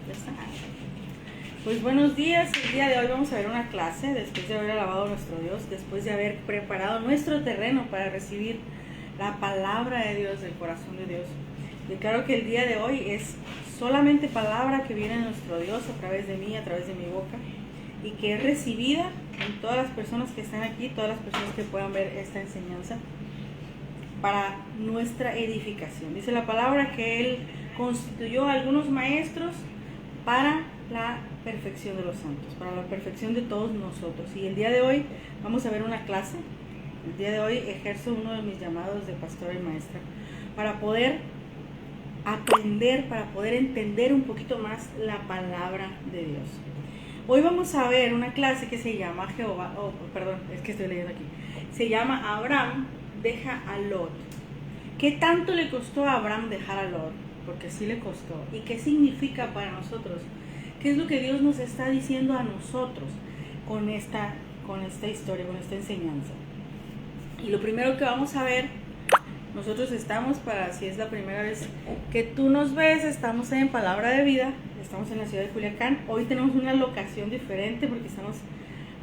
Ya está. Pues buenos días, el día de hoy vamos a ver una clase después de haber alabado a nuestro Dios, después de haber preparado nuestro terreno para recibir la palabra de Dios, del corazón de Dios. Declaro que el día de hoy es solamente palabra que viene de nuestro Dios a través de mí, a través de mi boca, y que es recibida en todas las personas que están aquí, todas las personas que puedan ver esta enseñanza, para nuestra edificación. Dice la palabra que Él constituyó a algunos maestros para la perfección de los santos, para la perfección de todos nosotros. Y el día de hoy vamos a ver una clase. El día de hoy ejerzo uno de mis llamados de pastora y maestra para poder aprender, para poder entender un poquito más la palabra de Dios. Hoy vamos a ver una clase que se llama se llama Abraham deja a Lot. ¿Qué tanto le costó a Abraham dejar a Lot? Porque sí le costó. ¿Y qué significa para nosotros? ¿Qué es lo que Dios nos está diciendo a nosotros con esta historia, con esta enseñanza? Y lo primero que vamos a ver, nosotros estamos, para si es la primera vez que tú nos ves, estamos en Palabra de Vida, estamos en la ciudad de Culiacán. Hoy tenemos una locación diferente porque estamos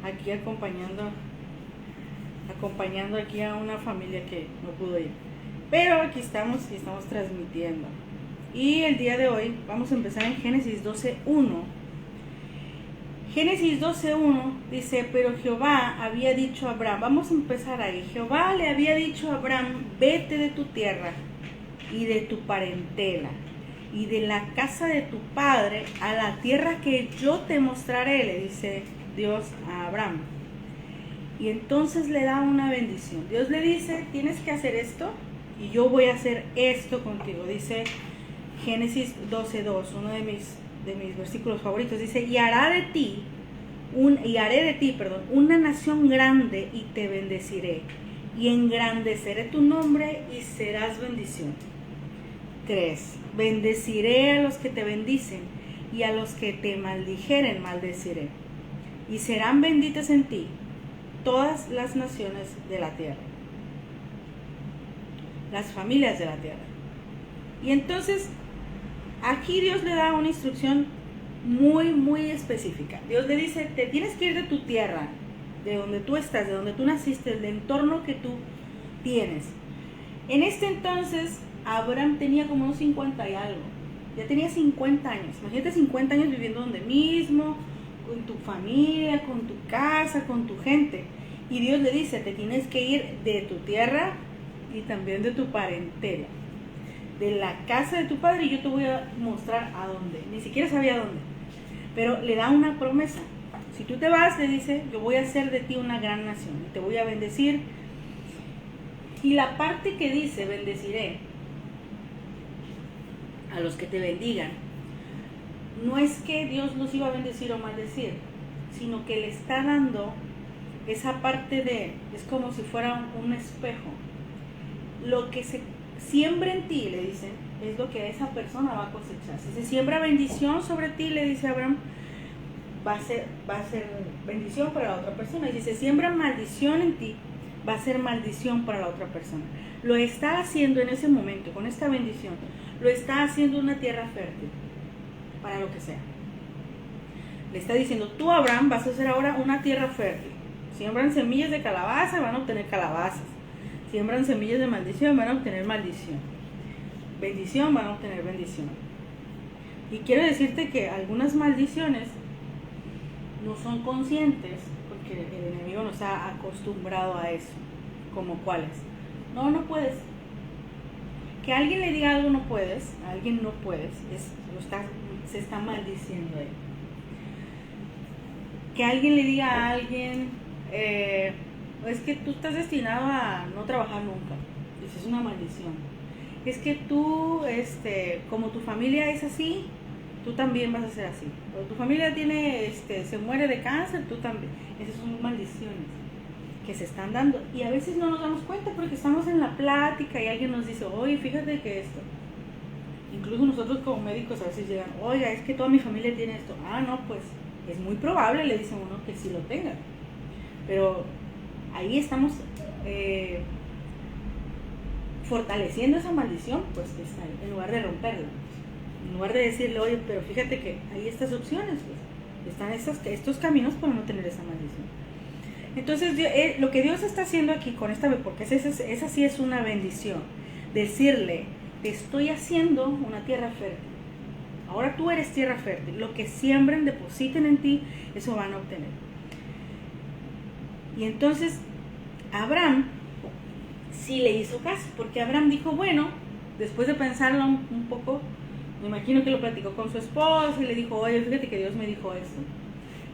aquí acompañando aquí a una familia que no pudo ir. Pero aquí estamos y estamos transmitiendo. Y el día de hoy vamos a empezar en Génesis 12:1. Génesis 12:1 dice: pero Jehová había dicho a Abraham, vamos a empezar ahí. Jehová le había dicho a Abraham: vete de tu tierra y de tu parentela y de la casa de tu padre a la tierra que yo te mostraré, le dice Dios a Abraham. Y entonces le da una bendición. Dios le dice: tienes que hacer esto y yo voy a hacer esto contigo. Dice Génesis 12:2, uno de mis versículos favoritos. Dice: y haré de ti una nación grande y te bendeciré y engrandeceré tu nombre y serás bendición. 3. Bendeciré a los que te bendicen y a los que te maldijeren maldeciré, y serán benditas en ti todas las naciones de la tierra, las familias de la tierra. Y entonces aquí Dios le da una instrucción muy específica. Dios le dice: te tienes que ir de tu tierra, de donde tú estás, de donde tú naciste, del entorno que tú tienes. En este entonces Abraham tenía como unos 50 y algo, ya tenía 50 años. Imagínate 50 años viviendo donde mismo, con tu familia, con tu casa, con tu gente. Y Dios le dice: te tienes que ir de tu tierra y también de tu parentela, de la casa de tu padre, y yo te voy a mostrar a dónde. Ni siquiera sabía dónde, pero le da una promesa. Si tú te vas, le dice: yo voy a hacer de ti una gran nación y te voy a bendecir. Y la parte que dice bendeciré a los que te bendigan, no es que Dios los iba a bendecir o maldecir, sino que le está dando esa parte es como si fuera un espejo. Lo que se siembra en ti, le dicen, es lo que esa persona va a cosechar. Si se siembra bendición sobre ti, le dice Abraham, va a ser bendición para la otra persona. Y si se siembra maldición en ti, va a ser maldición para la otra persona. Lo está haciendo en ese momento, con esta bendición, lo está haciendo una tierra fértil para lo que sea. Le está diciendo: tú, Abraham, vas a hacer ahora una tierra fértil. Siembran semillas de calabaza, van a obtener calabazas. Siembran semillas de maldición, van a obtener maldición. Bendición, van a obtener bendición. Y quiero decirte que algunas maldiciones no son conscientes, porque el enemigo nos ha acostumbrado a eso. ¿Como cuáles? No puedes. Que alguien le diga algo: no puedes, a alguien no puedes, se está maldiciendo él. Que alguien le diga a alguien: es que tú estás destinado a no trabajar nunca. Eso es una maldición. Es que tú, como tu familia es así, tú también vas a ser así. O tu familia se muere de cáncer, tú también. Esas son maldiciones que se están dando. Y a veces no nos damos cuenta porque estamos en la plática y alguien nos dice: oye, fíjate que esto. Incluso nosotros como médicos a veces llegan: oiga, es que toda mi familia tiene esto. No, pues es muy probable, le dicen uno, que sí lo tenga. Pero ahí estamos fortaleciendo esa maldición, pues que está ahí, en lugar de romperla. En lugar de decirle, oye, pero fíjate que hay estas opciones, pues, están estos caminos para no tener esa maldición. Entonces, lo que Dios está haciendo aquí con esta, porque esa sí es una bendición, decirle, te estoy haciendo una tierra fértil. Ahora tú eres tierra fértil. Lo que siembren, depositen en ti, eso van a obtener. Y entonces, Abraham sí le hizo caso, porque Abraham dijo, bueno, después de pensarlo un poco, me imagino que lo platicó con su esposa y le dijo, oye, fíjate que Dios me dijo esto.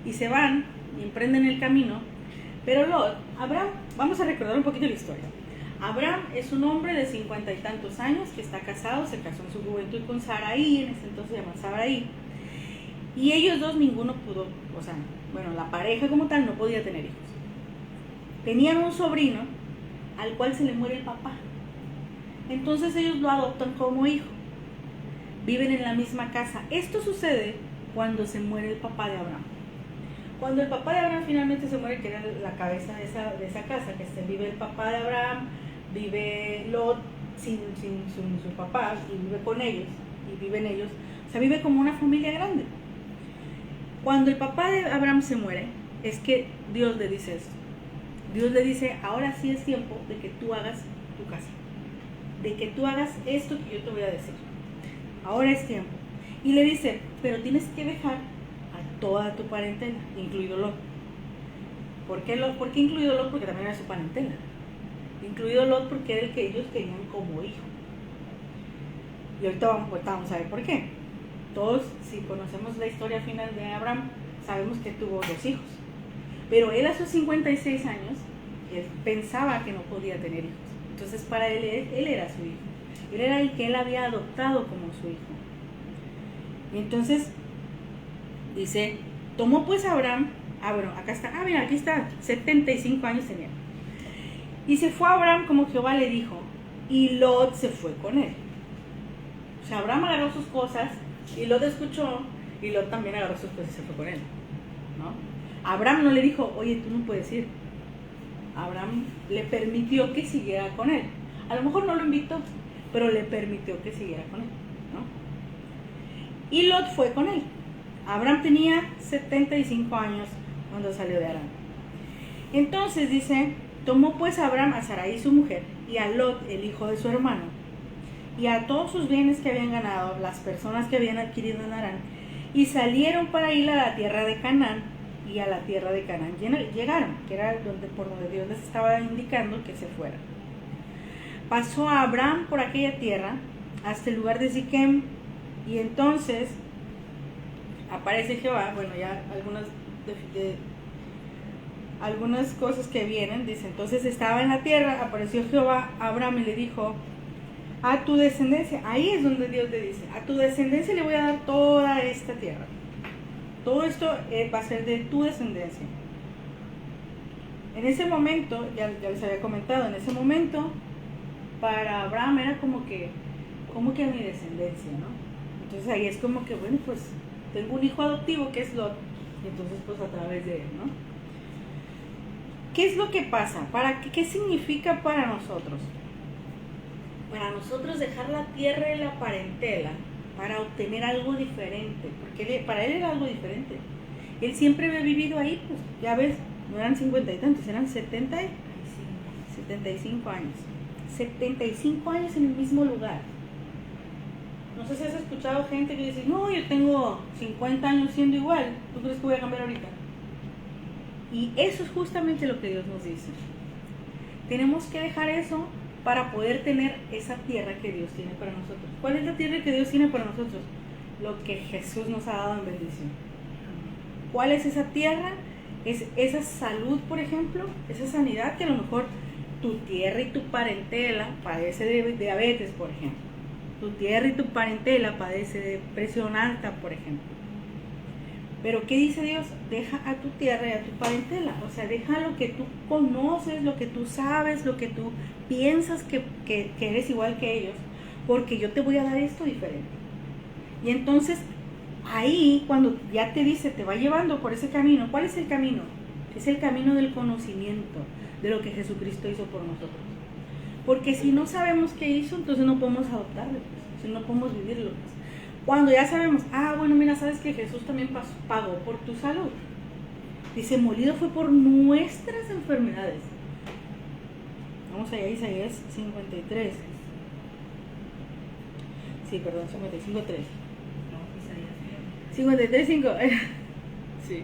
Y se van y emprenden el camino. Pero Abraham, vamos a recordar un poquito la historia. Abraham es un hombre de 50 y tantos años que está casado, se casó en su juventud con Sarai, en ese entonces se llama Sarai. Y ellos dos, ninguno pudo, o sea, bueno, la pareja como tal no podía tener hijos. Tenían un sobrino al cual se le muere el papá. Entonces ellos lo adoptan como hijo. Viven en la misma casa. Esto sucede cuando se muere el papá de Abraham. Cuando el papá de Abraham finalmente se muere, que era la cabeza de esa casa, que vive el papá de Abraham, vive Lot sin su papá, y vive con ellos, y viven ellos, o sea, vive como una familia grande. Cuando el papá de Abraham se muere, es que Dios le dice esto. Dios le dice, ahora sí es tiempo de que tú hagas tu casa, de que tú hagas esto que yo te voy a decir. Ahora es tiempo. Y le dice, pero tienes que dejar a toda tu parentela, incluido Lot. ¿Por qué incluido Lot? Porque también era su parentela. Incluido Lot porque era el que ellos querían como hijo. Y ahorita vamos a ver por qué. Todos, si conocemos la historia final de Abraham, sabemos que tuvo 2 hijos. Pero él a sus 56 años, él pensaba que no podía tener hijos. Entonces para él era su hijo. Él era el que él había adoptado como su hijo. Y entonces dice, tomó pues Abraham, bueno, acá está, mira, aquí está, 75 años tenía. Y se fue a Abraham como Jehová le dijo, y Lot se fue con él. O sea, Abraham agarró sus cosas, y Lot escuchó, y Lot también agarró sus cosas y se fue con él, ¿no? Abraham no le dijo, oye, tú no puedes ir. Abraham le permitió que siguiera con él. A lo mejor no lo invitó, pero le permitió que siguiera con él, ¿no? Y Lot fue con él. Abraham tenía 75 años cuando salió de Harán. Entonces dice, tomó pues Abraham a Sarai su mujer, y a Lot, el hijo de su hermano, y a todos sus bienes que habían ganado, las personas que habían adquirido en Harán, y salieron para ir a la tierra de Canaán. Y a la tierra de Canaán llegaron, que era por donde Dios les estaba indicando que se fueran. Pasó a Abraham por aquella tierra hasta el lugar de Siquem, y entonces aparece Jehová. Bueno, ya algunas cosas que vienen, dice, entonces estaba en la tierra, apareció Jehová a Abraham y le dijo, a tu descendencia, ahí es donde Dios le dice, a tu descendencia le voy a dar toda esta tierra. Todo esto va a ser de tu descendencia. En ese momento, ya les había comentado, en ese momento, para Abraham era como que a mi descendencia, ¿no? Entonces ahí es como que, bueno, pues tengo un hijo adoptivo que es Lot, y entonces pues a través de él, ¿no? ¿Qué es lo que pasa? ¿Qué significa para nosotros? Para nosotros dejar la tierra y la parentela para obtener algo diferente, porque para él era algo diferente. Él siempre había vivido ahí, pues ya ves, no eran 50 y tantos, eran 75 años. 75 años en el mismo lugar. No sé si has escuchado gente que dice, no, yo tengo 50 años siendo igual, ¿tú crees que voy a cambiar ahorita? Y eso es justamente lo que Dios nos dice. Tenemos que dejar eso para poder tener esa tierra que Dios tiene para nosotros. ¿Cuál es la tierra que Dios tiene para nosotros? Lo que Jesús nos ha dado en bendición. ¿Cuál es esa tierra? Es esa salud, por ejemplo, esa sanidad que a lo mejor tu tierra y tu parentela padece de diabetes, por ejemplo. Tu tierra y tu parentela padece de presión alta, por ejemplo. Pero ¿qué dice Dios? Deja a tu tierra y a tu parentela. O sea, deja lo que tú conoces, lo que tú sabes, lo que tú piensas que eres igual que ellos, porque yo te voy a dar esto diferente. Y entonces, ahí, cuando ya te dice, te va llevando por ese camino. ¿Cuál es el camino? Es el camino del conocimiento de lo que Jesucristo hizo por nosotros. Porque si no sabemos qué hizo, entonces no podemos adoptarlo, pues, si no podemos vivirlo. Pues. Cuando ya sabemos, bueno, mira, sabes que Jesús también pagó por tu salud. Dice, molido fue por nuestras enfermedades. Vamos allá a Isaías 53. Sí, perdón, 55:3. No, Isaías 53:5. Sí.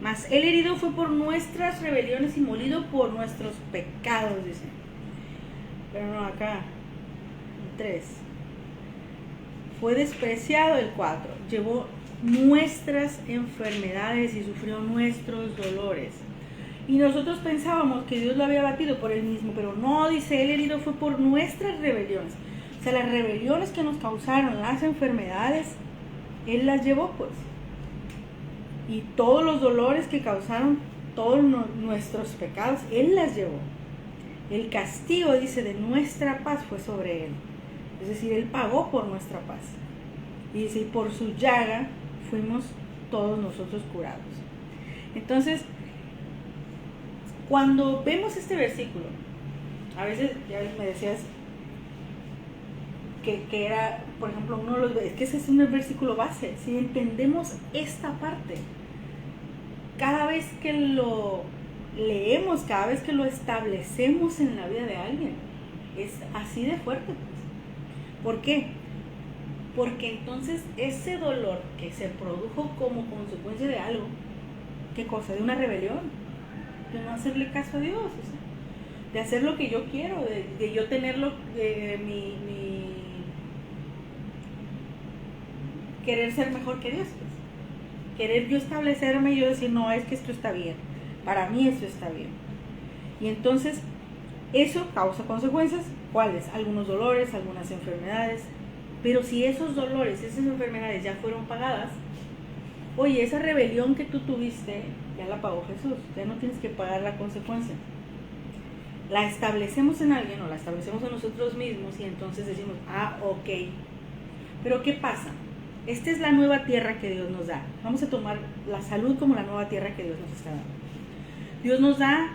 Mas el herido fue por nuestras rebeliones y molido por nuestros pecados, dice. Pero no, acá. 3. Fue despreciado, el 4. Llevó nuestras enfermedades y sufrió nuestros dolores. Y nosotros pensábamos que Dios lo había batido por él mismo, pero no, dice, el herido fue por nuestras rebeliones. O sea, las rebeliones que nos causaron las enfermedades, él las llevó, pues. Y todos los dolores que causaron todos nuestros pecados, él las llevó. El castigo, dice, de nuestra paz fue sobre él. Es decir, él pagó por nuestra paz. Y dice, y por su llaga fuimos todos nosotros curados. Entonces, cuando vemos este versículo, a veces ya me decías que era, por ejemplo, uno de los, es que ese es un versículo base. Si entendemos esta parte, cada vez que lo leemos, cada vez que lo establecemos en la vida de alguien, es así de fuerte, pues. ¿Por qué? Porque entonces ese dolor que se produjo como consecuencia de algo, ¿qué cosa? De una rebelión, de no hacerle caso a Dios, o sea, de hacer lo que yo quiero, de yo tenerlo, querer ser mejor que Dios, pues. Querer yo establecerme y yo decir, no, es que esto está bien, para mí esto está bien. Y entonces eso causa consecuencias. ¿Cuáles? Algunos dolores, algunas enfermedades. Pero si esos dolores, esas enfermedades ya fueron pagadas, oye, esa rebelión que tú tuviste, ya la pagó Jesús, ya no tienes que pagar la consecuencia. La establecemos en alguien o la establecemos en nosotros mismos y entonces decimos, ok. Pero ¿qué pasa? Esta es la nueva tierra que Dios nos da. Vamos a tomar la salud como la nueva tierra que Dios nos está dando. Dios nos da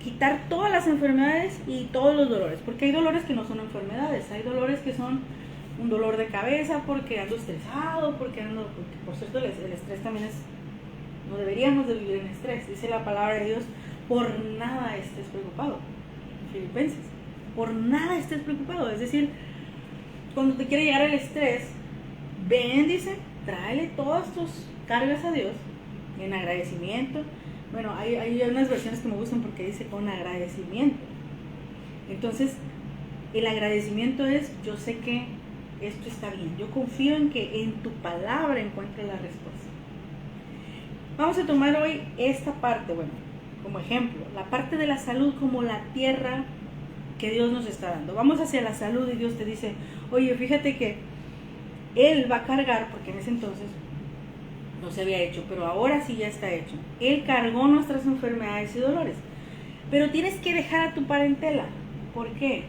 quitar todas las enfermedades y todos los dolores, porque hay dolores que no son enfermedades, hay dolores que son un dolor de cabeza porque ando estresado, porque por cierto el estrés también es, no deberíamos de vivir en estrés, dice la palabra de Dios, por nada estés preocupado, Filipenses, por nada estés preocupado, es decir, cuando te quiere llegar el estrés, ven, dice, tráele todas tus cargas a Dios en agradecimiento. Bueno, hay unas versiones que me gustan porque dice con agradecimiento. Entonces, el agradecimiento es, yo sé que esto está bien. Yo confío en que en tu palabra encuentre la respuesta. Vamos a tomar hoy esta parte, bueno, como ejemplo, la parte de la salud como la tierra que Dios nos está dando. Vamos hacia la salud y Dios te dice, oye, fíjate que Él va a cargar, porque en ese entonces no se había hecho, pero ahora sí ya está hecho. Él cargó nuestras enfermedades y dolores. Pero tienes que dejar a tu parentela. ¿Por qué?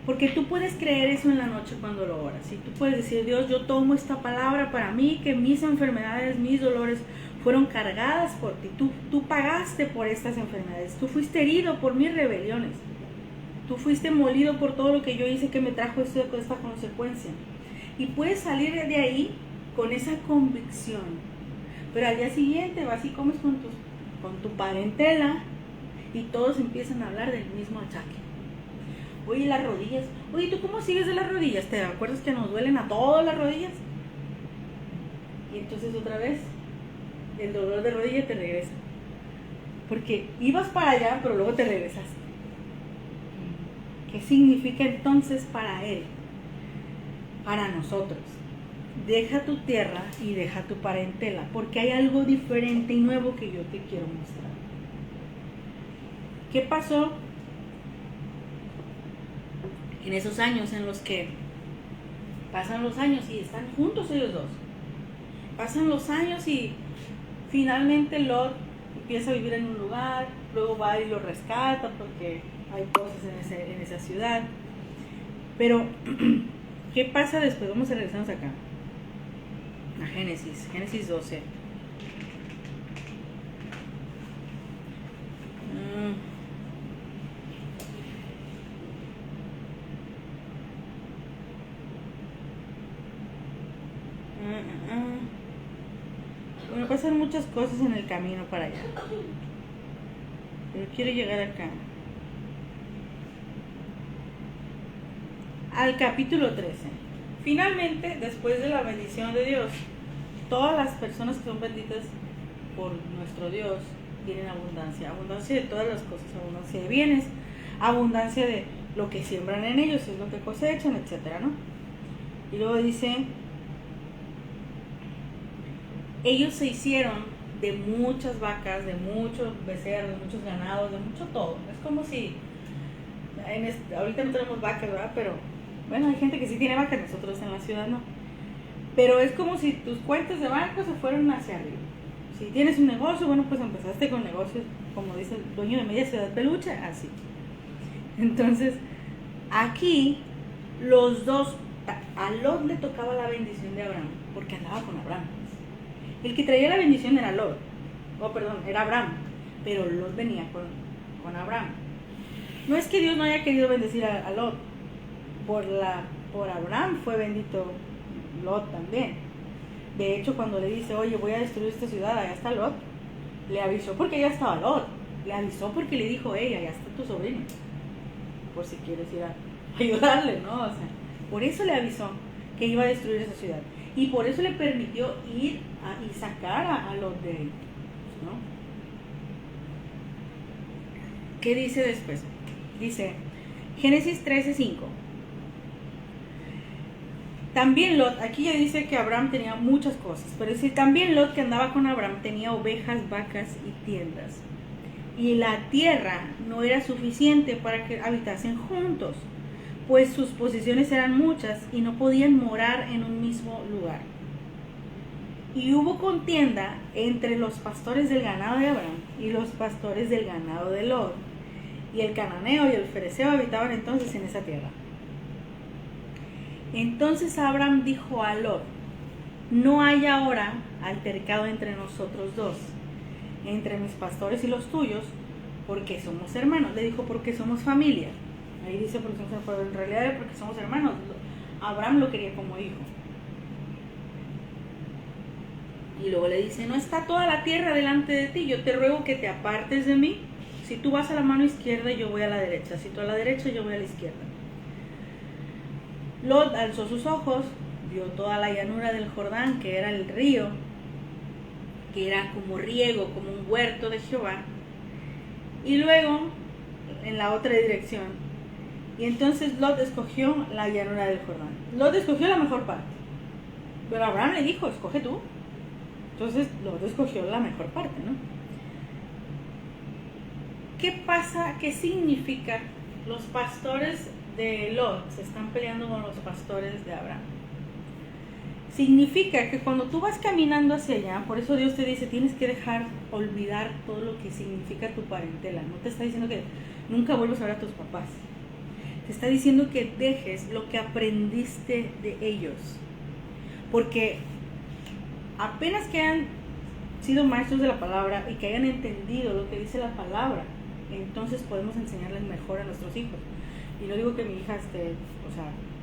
Porque tú puedes creer eso en la noche cuando lo oras. Y tú puedes decir, Dios, yo tomo esta palabra para mí, que mis enfermedades, mis dolores fueron cargadas por ti. Tú pagaste por estas enfermedades. Tú fuiste herido por mis rebeliones. Tú fuiste molido por todo lo que yo hice que me trajo esta consecuencia. Y puedes salir de ahí con esa convicción. Pero al día siguiente vas y comes con tu parentela y todos empiezan a hablar del mismo achaque. Oye, las rodillas. Oye, ¿tú cómo sigues de las rodillas? ¿Te acuerdas que nos duelen a todas las rodillas? Y entonces otra vez el dolor de rodilla te regresa. Porque ibas para allá, pero luego te regresas. ¿Qué significa entonces para Él? Para nosotros. Deja tu tierra y deja tu parentela, porque hay algo diferente y nuevo que yo te quiero mostrar. ¿Qué pasó en esos años en los que pasan los años y están juntos ellos dos? Pasan los años y finalmente Lot empieza a vivir en un lugar, luego va y lo rescata porque hay cosas en esa ciudad. Pero, ¿qué pasa después? Vamos a regresarnos acá. A Génesis 12. Bueno, pasan muchas cosas en el camino para allá. Pero quiero llegar acá. Al capítulo 13. Finalmente, después de la bendición de Dios, todas las personas que son benditas por nuestro Dios tienen abundancia. Abundancia de todas las cosas. Abundancia de bienes. Abundancia de lo que siembran en ellos, es lo que cosechan, etcétera, ¿no? Y luego dice, ellos se hicieron de muchas vacas, de muchos becerros, de muchos ganados, de mucho todo. Es como si, ahorita no tenemos vacas, ¿verdad? Pero, bueno, hay gente que sí tiene vacas, nosotros en la ciudad no. Pero es como si tus cuentas de banco se fueron hacia arriba. Si tienes un negocio, bueno, pues empezaste con negocios, como dice el dueño de Media Ciudad Peluche, así. Entonces, aquí, los dos, a Lot le tocaba la bendición de Abraham, porque andaba con Abraham. El que traía la bendición era Lot, era Abraham, pero Lot venía con Abraham. No es que Dios no haya querido bendecir a Lot, por Abraham fue bendito Lot también. De hecho, cuando le dice, oye, voy a destruir esta ciudad, allá está Lot, le avisó porque ya estaba Lot, le avisó porque le dijo, allá está tu sobrino, por si quieres ir a ayudarle, ¿no? O sea, por eso le avisó que iba a destruir esa ciudad. Y por eso le permitió ir y sacar a Lot de ahí, ¿no? ¿Qué dice después? Dice, Génesis 13:5. También Lot, aquí ya dice que Abraham tenía muchas cosas, pero dice, también Lot que andaba con Abraham tenía ovejas, vacas y tiendas. Y la tierra no era suficiente para que habitasen juntos, pues sus posesiones eran muchas y no podían morar en un mismo lugar. Y hubo contienda entre los pastores del ganado de Abraham y los pastores del ganado de Lot. Y el cananeo y el fereceo habitaban entonces en esa tierra. Entonces Abraham dijo a Lot, no hay ahora altercado entre nosotros dos, entre mis pastores y los tuyos, porque somos hermanos. Le dijo, porque somos familia. Ahí dice, porque somos hermanos, pero en realidad es porque somos hermanos. Abraham lo quería como hijo. Y luego le dice, no está toda la tierra delante de ti, yo te ruego que te apartes de mí. Si tú vas a la mano izquierda, yo voy a la derecha. Si tú a la derecha, yo voy a la izquierda. Lot alzó sus ojos, vio toda la llanura del Jordán, que era el río, que era como riego, como un huerto de Jehová. Y luego, en la otra dirección. Y entonces Lot escogió la llanura del Jordán. Lot escogió la mejor parte. Pero Abraham le dijo, escoge tú. Entonces Lot escogió la mejor parte, ¿no? ¿Qué pasa? ¿Qué significa? Los pastores de Lot se están peleando con los pastores de Abraham. Significa que cuando tú vas caminando hacia allá, por eso Dios te dice, tienes que olvidar todo lo que significa tu parentela. No te está diciendo que nunca vuelvas a ver a tus papás. Te está diciendo que dejes lo que aprendiste de ellos. Porque apenas que hayan sido maestros de la palabra y que hayan entendido lo que dice la palabra, entonces podemos enseñarles mejor a nuestros hijos. Y no digo que mi hija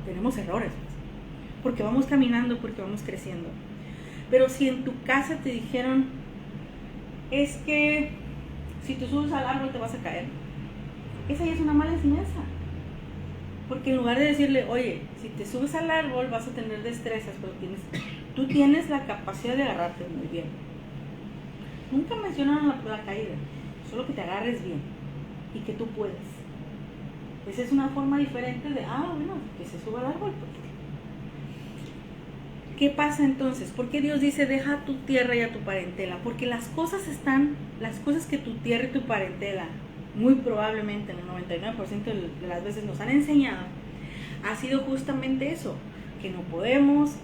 tenemos errores, porque vamos caminando, porque vamos creciendo. Pero si en tu casa te dijeron, es que si te subes al árbol te vas a caer, esa ya es una mala enseñanza. Porque en lugar de decirle, oye, si te subes al árbol vas a tener destrezas, pero tú tienes la capacidad de agarrarte muy bien. Nunca mencionaron la caída, solo que te agarres bien y que tú puedes. Esa es una forma diferente de, bueno, que se suba al árbol. ¿Qué pasa entonces? ¿Por qué Dios dice, deja tu tierra y a tu parentela? Porque las cosas que tu tierra y tu parentela, muy probablemente en el 99% de las veces nos han enseñado, ha sido justamente eso, que no podemos,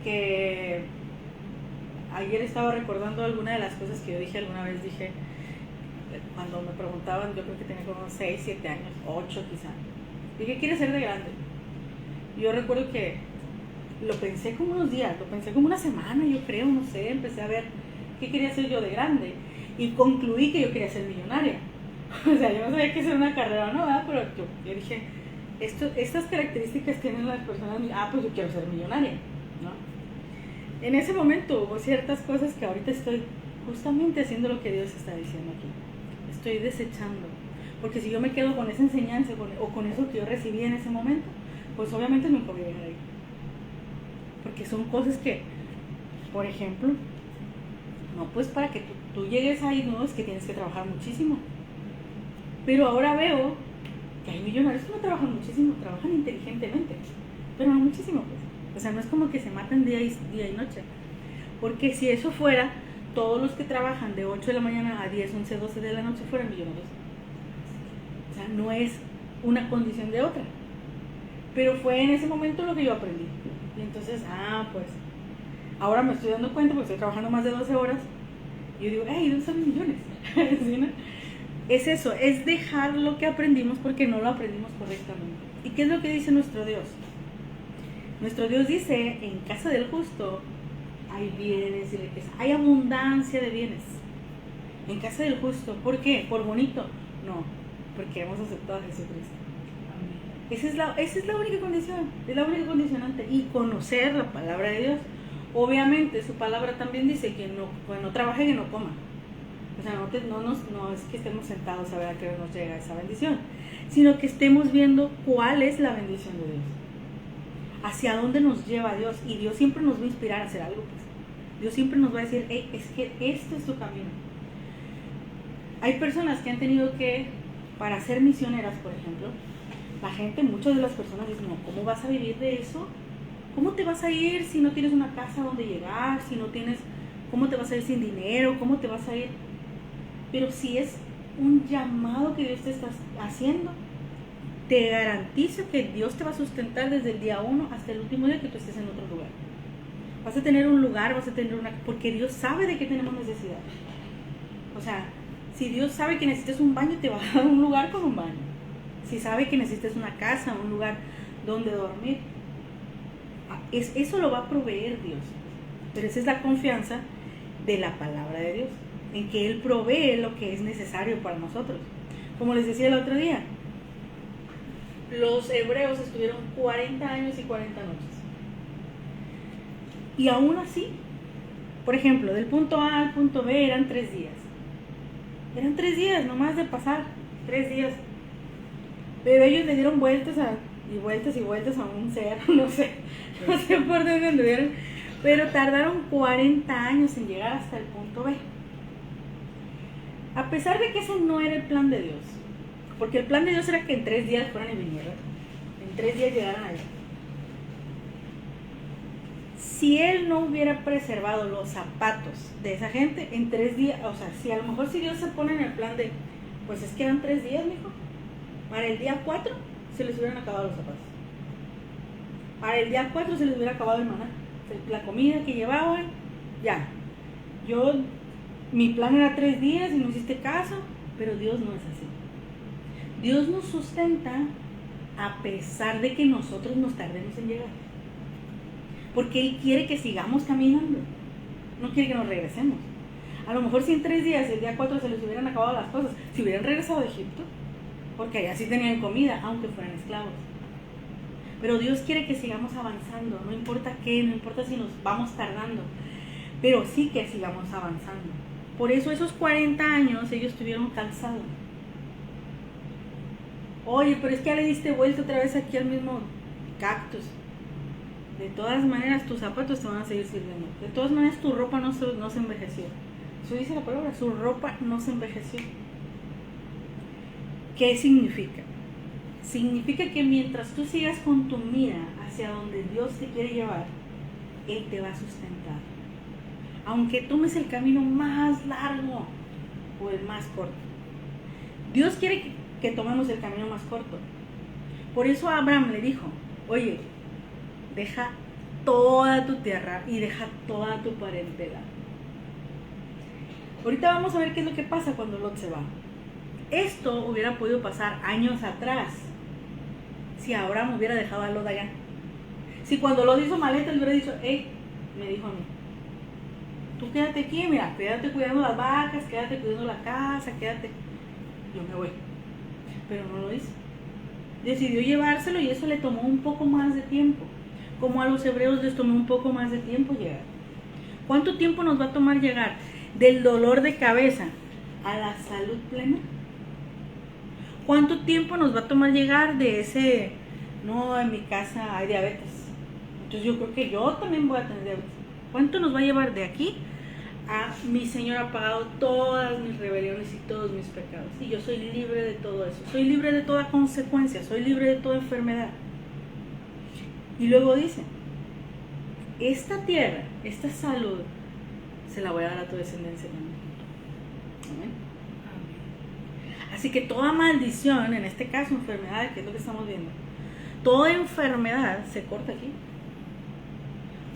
que ayer estaba recordando alguna de las cosas que yo dije alguna vez, cuando me preguntaban, yo creo que tenía como 6, 7 años, 8 quizá, ¿y qué quieres ser de grande? Yo recuerdo que lo pensé como unos días, lo pensé como una semana, yo creo, no sé, empecé a ver qué quería ser yo de grande y concluí que yo quería ser millonaria. O sea, yo no sabía qué hacer una carrera o no, ¿verdad? Pero yo dije, estas características tienen las personas, pues yo quiero ser millonaria, ¿no? en ese momento hubo ciertas cosas que ahorita estoy justamente haciendo lo que Dios está diciendo aquí. Estoy desechando. Porque si yo me quedo con esa enseñanza o con eso que yo recibí en ese momento, pues obviamente nunca voy a llegar ahí. Porque son cosas que, por ejemplo, no, pues para que tú llegues ahí, no, es que tienes que trabajar muchísimo. Pero ahora veo que hay millonarios que no trabajan muchísimo, trabajan inteligentemente, pero no muchísimo, pues. O sea, no es como que se matan día y noche. Porque si eso fuera, todos los que trabajan de 8 de la mañana a 10, 11, 12 de la noche fueran millonarios. O sea, no es una condición de otra. Pero fue en ese momento lo que yo aprendí. Y entonces, pues, ahora me estoy dando cuenta porque estoy trabajando más de 12 horas. Y yo digo, ¿dónde están mis millones? ¿Sí, no? Es eso, es dejar lo que aprendimos porque no lo aprendimos correctamente. ¿Y qué es lo que dice nuestro Dios? Nuestro Dios dice, en casa del justo hay bienes y riqueza, hay abundancia de bienes. En casa del justo, ¿por qué? ¿Por bonito? No, porque hemos aceptado a Jesucristo. Esa es la única condición, es la única condicionante. Y conocer la palabra de Dios. Obviamente su palabra también dice que no trabaje y no coma. O sea, no es que estemos sentados a ver a qué hora nos llega esa bendición, sino que estemos viendo cuál es la bendición de Dios, hacia dónde nos lleva Dios. Y Dios siempre nos va a inspirar a hacer algo, pues. Dios siempre nos va a decir, es que este es tu camino. Hay personas que han tenido que, para ser misioneras, por ejemplo, la gente, muchas de las personas dicen, no, ¿cómo vas a vivir de eso? ¿Cómo te vas a ir si no tienes una casa donde llegar? Si no tienes, ¿cómo te vas a ir sin dinero? ¿Cómo te vas a ir? Pero si es un llamado que Dios te está haciendo, te garantizo que Dios te va a sustentar desde el día 1 hasta el último día que tú estés en otro lugar. Vas a tener un lugar, vas a tener porque Dios sabe de qué tenemos necesidad. O sea, si Dios sabe que necesitas un baño, te va a dar un lugar con un baño. Si sabe que necesitas una casa, un lugar donde dormir, eso lo va a proveer Dios. Pero esa es la confianza de la palabra de Dios, en que Él provee lo que es necesario para nosotros. Como les decía el otro día, los hebreos estuvieron 40 años y 40 noches. Y aún así, por ejemplo, del punto A al punto B eran 3 días. Eran 3 días nomás de pasar, 3 días. Pero ellos le dieron vueltas y vueltas a un cerro, no sé por dónde anduvieron. Pero tardaron 40 años en llegar hasta el punto B. A pesar de que ese no era el plan de Dios. Porque el plan de Dios era que en 3 días fueran y vinieran. En 3 días llegaran allá. Si Él no hubiera preservado los zapatos de esa gente, en 3 días, o sea, si a lo mejor si Dios se pone en el plan de, pues es que eran 3 días, mijo. Para el día 4 se les hubieran acabado los zapatos. Para el día 4 se les hubiera acabado el maná. La comida que llevaban, ya. Mi plan era 3 días y no hiciste caso, pero Dios no es así. Dios nos sustenta a pesar de que nosotros nos tardemos en llegar. Porque Él quiere que sigamos caminando. No quiere que nos regresemos. A lo mejor si en 3 días, el día 4 se les hubieran acabado las cosas, si hubieran regresado a Egipto, porque allá sí tenían comida, aunque fueran esclavos. Pero Dios quiere que sigamos avanzando, no importa qué, no importa si nos vamos tardando, pero sí que sigamos avanzando. Por eso esos 40 años ellos estuvieron cansados. Oye, pero es que ya le diste vuelta otra vez aquí al mismo cactus. De todas maneras tus zapatos te van a seguir sirviendo. De todas maneras tu ropa no se envejeció. Eso dice la palabra, su ropa no se envejeció. ¿Qué significa? Significa que mientras tú sigas con tu mira hacia donde Dios te quiere llevar, Él te va a sustentar. Aunque tomes el camino más largo o el más corto. Dios quiere que tomemos el camino más corto. Por eso Abraham le dijo, oye, deja toda tu tierra y deja toda tu parentela. Ahorita vamos a ver qué es lo que pasa cuando Lot se va. Esto hubiera podido pasar años atrás si Abraham hubiera dejado a Lot allá. Si cuando Lot hizo maleta le hubiera dicho, me dijo a mí, tú quédate aquí, mira, quédate cuidando las vacas, quédate cuidando la casa, quédate. Yo me voy. Pero no lo hizo. Decidió llevárselo y eso le tomó un poco más de tiempo. Como a los hebreos les tomó un poco más de tiempo llegar. ¿Cuánto tiempo nos va a tomar llegar del dolor de cabeza a la salud plena? ¿Cuánto tiempo nos va a tomar llegar de ese, no, en mi casa hay diabetes, entonces yo creo que yo también voy a tener diabetes? ¿Cuánto nos va a llevar de aquí a mi Señor ha pagado todas mis rebeliones y todos mis pecados? Y yo soy libre de todo eso, soy libre de toda consecuencia, soy libre de toda enfermedad. Y luego dice, esta tierra, esta salud, se la voy a dar a tu descendencia también. Amén. Así que toda maldición, en este caso enfermedad, que es lo que estamos viendo, toda enfermedad se corta aquí.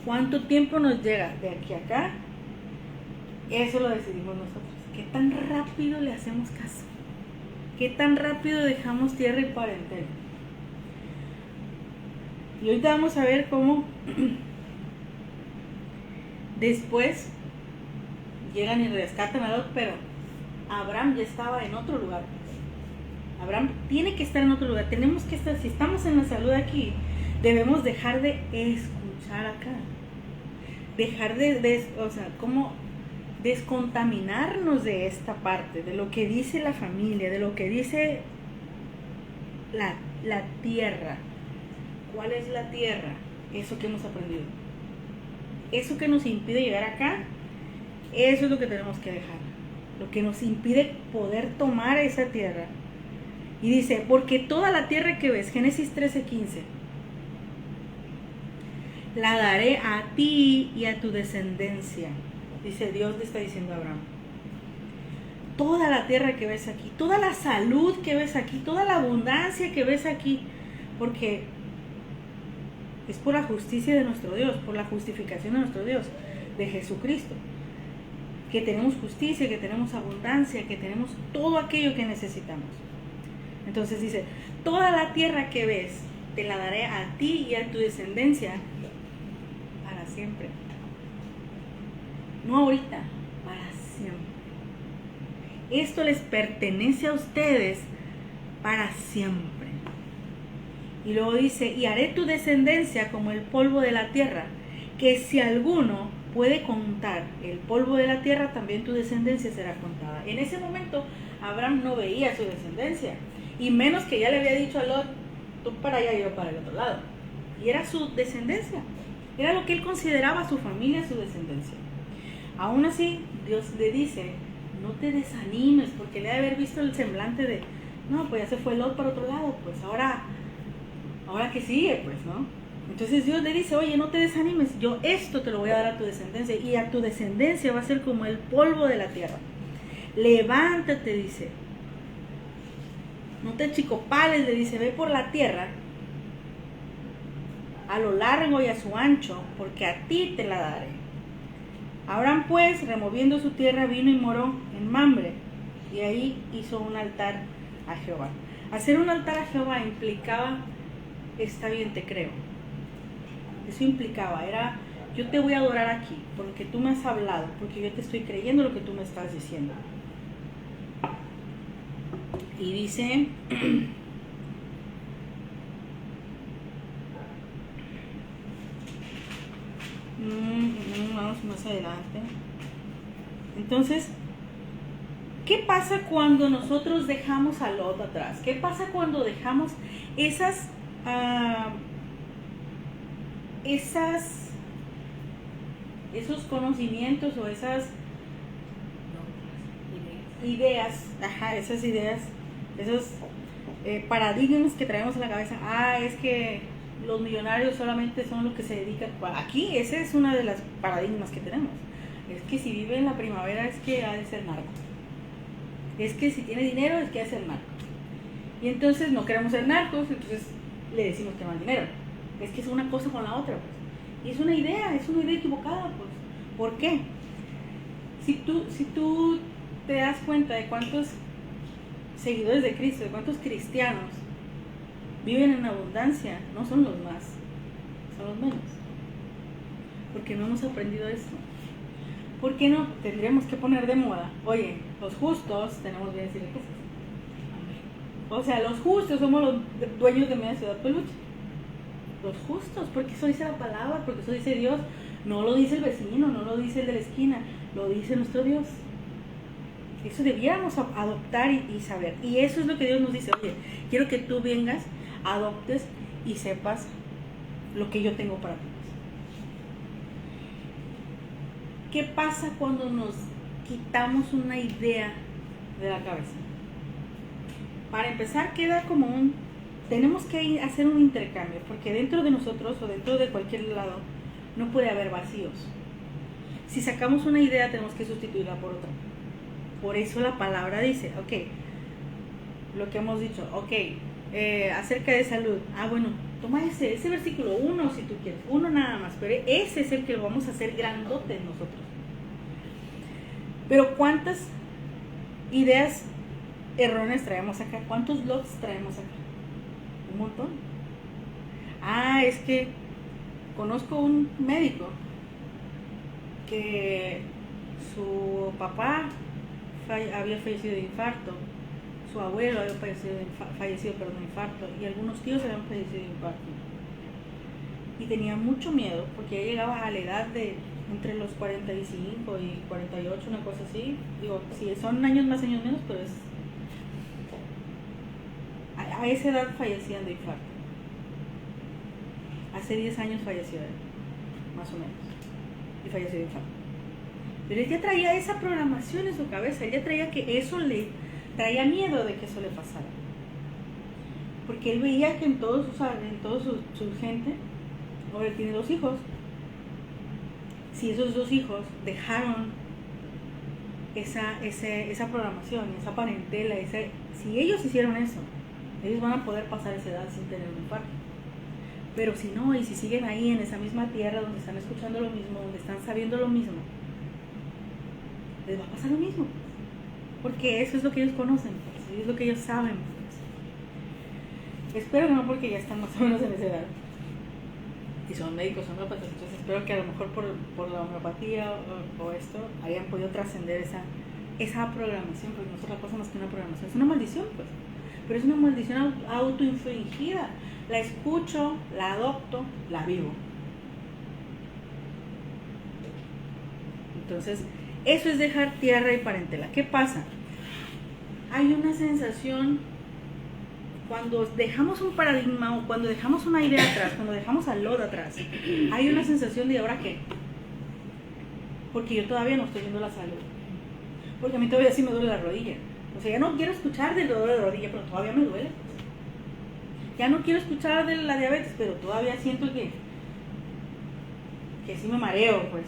¿Cuánto tiempo nos llega de aquí a acá? Eso lo decidimos nosotros. ¿Qué tan rápido le hacemos caso? ¿Qué tan rápido dejamos tierra y parentela? Y ahorita vamos a ver cómo después llegan y rescatan a Lot, pero Abraham ya estaba en otro lugar. Abraham tiene que estar en otro lugar. Tenemos que estar, si estamos en la salud aquí, debemos dejar de escuchar acá. Dejar como descontaminarnos de esta parte, de lo que dice la familia, de lo que dice la tierra. ¿Cuál es la tierra? Eso que hemos aprendido. Eso que nos impide llegar acá, eso es lo que tenemos que dejar. Lo que nos impide poder tomar esa tierra. Y dice, porque toda la tierra que ves, Génesis 13:15, la daré a ti y a tu descendencia. Dice Dios, le está diciendo a Abraham. Toda la tierra que ves aquí, toda la salud que ves aquí, toda la abundancia que ves aquí, porque es por la justicia de nuestro Dios, por la justificación de nuestro Dios, de Jesucristo, que tenemos justicia, que tenemos abundancia, que tenemos todo aquello que necesitamos. Entonces dice, toda la tierra que ves, te la daré a ti y a tu descendencia para siempre. No ahorita, para siempre. Esto les pertenece a ustedes para siempre. Y luego dice, y haré tu descendencia como el polvo de la tierra, que si alguno puede contar el polvo de la tierra, también tu descendencia será contada. En ese momento, Abraham no veía su descendencia, y menos que ya le había dicho a Lot, tú para allá y yo para el otro lado. Y era su descendencia, era lo que él consideraba su familia, su descendencia. Aún así, Dios le dice, no te desanimes, porque le ha de haber visto el semblante de, no, pues ya se fue Lot para otro lado, pues ahora que sigue, pues, ¿no? Entonces Dios le dice, oye, no te desanimes, yo esto te lo voy a dar a tu descendencia, y a tu descendencia va a ser como el polvo de la tierra. Levántate, dice, no te achicopales, le dice, ve por la tierra, a lo largo y a su ancho, porque a ti te la daré. Abraham pues, removiendo su tierra, vino y moró en Mamre, y ahí hizo un altar a Jehová. Hacer un altar a Jehová implicaba, está bien, te creo. Eso implicaba, era, yo te voy a adorar aquí, porque tú me has hablado, porque yo te estoy creyendo lo que tú me estás diciendo. Y dice, vamos más adelante. Entonces, ¿qué pasa cuando nosotros dejamos a Lot atrás? ¿Qué pasa cuando dejamos esos conocimientos o esas ideas, esos paradigmas que traemos en la cabeza? Es que los millonarios solamente son los que se dedican aquí. Ese es uno de los paradigmas que tenemos. Es que si vive en la primavera es que ha de ser narco. Es que si tiene dinero es que ha de ser narco. Y entonces no queremos ser narcos, entonces le decimos que no hay dinero. Es que es una cosa con la otra, pues. Y es una idea equivocada, pues. ¿Por qué? Si tú te das cuenta de cuántos seguidores de Cristo, de cuántos cristianos viven en abundancia, no son los más, son los menos. Porque no hemos aprendido esto. ¿Por qué no tendríamos que poner de moda? Oye, los justos tenemos bienes y riquezas. O sea, los justos somos los dueños de media ciudad peluche. Los justos, porque eso dice la palabra, porque eso dice Dios. No lo dice el vecino, no lo dice el de la esquina, lo dice nuestro Dios. Eso debiéramos adoptar y saber. Y eso es lo que Dios nos dice. Oye, quiero que tú vengas, adoptes y sepas lo que yo tengo para ti. ¿Qué pasa cuando nos quitamos una idea de la cabeza? Para empezar, queda como tenemos que hacer un intercambio, porque dentro de nosotros o dentro de cualquier lado no puede haber vacíos. Si sacamos una idea, tenemos que sustituirla por otra. Por eso la palabra dice, ok, lo que hemos dicho, ok, acerca de salud. Bueno, toma ese versículo, uno si tú quieres, uno nada más, pero ese es el que lo vamos a hacer grandote en nosotros. Pero ¿cuántas ideas erróneas traemos acá? ¿Cuántos lots traemos acá? Un montón. Es que conozco un médico que su papá había fallecido de infarto, su abuelo había fallecido de infarto, y algunos tíos habían fallecido de infarto. Y tenía mucho miedo porque ya llegaba a la edad de entre los 45 y 48, una cosa así. Digo, sí, son años más, años menos, pero es a esa edad fallecían de infarto. Hace 10 años falleció él, más o menos, y falleció de infarto. Pero él ya traía esa programación en su cabeza, él ya traía que eso le traía miedo de que eso le pasara. Porque él veía que en toda su gente, ahora él tiene 2 hijos, si esos 2 hijos dejaron esa programación, esa parentela, si ellos hicieron eso, ellos van a poder pasar esa edad sin tener un infarto. Pero si no, y si siguen ahí en esa misma tierra donde están escuchando lo mismo, donde están sabiendo lo mismo, les va a pasar lo mismo, porque eso es lo que ellos conocen, pues, es lo que ellos saben, pues. Espero que no, porque ya están más o menos en esa edad y son médicos, son homeópatas, entonces espero que a lo mejor por la homeopatía o esto hayan podido trascender esa programación, porque no es otra cosa más que una programación, es una maldición, pues, pero es una maldición autoinfligida. La escucho, la adopto, la vivo. Entonces, eso es dejar tierra y parentela. ¿Qué pasa? Hay una sensación cuando dejamos un paradigma o cuando dejamos una idea atrás, cuando dejamos al lodo atrás, hay una sensación de ¿ahora qué? Porque yo todavía no estoy viendo la salud. Porque a mí todavía sí me duele la rodilla. O sea, ya no quiero escuchar del dolor de rodilla, pero todavía me duele. Ya no quiero escuchar de la diabetes, pero todavía siento que sí me mareo, pues.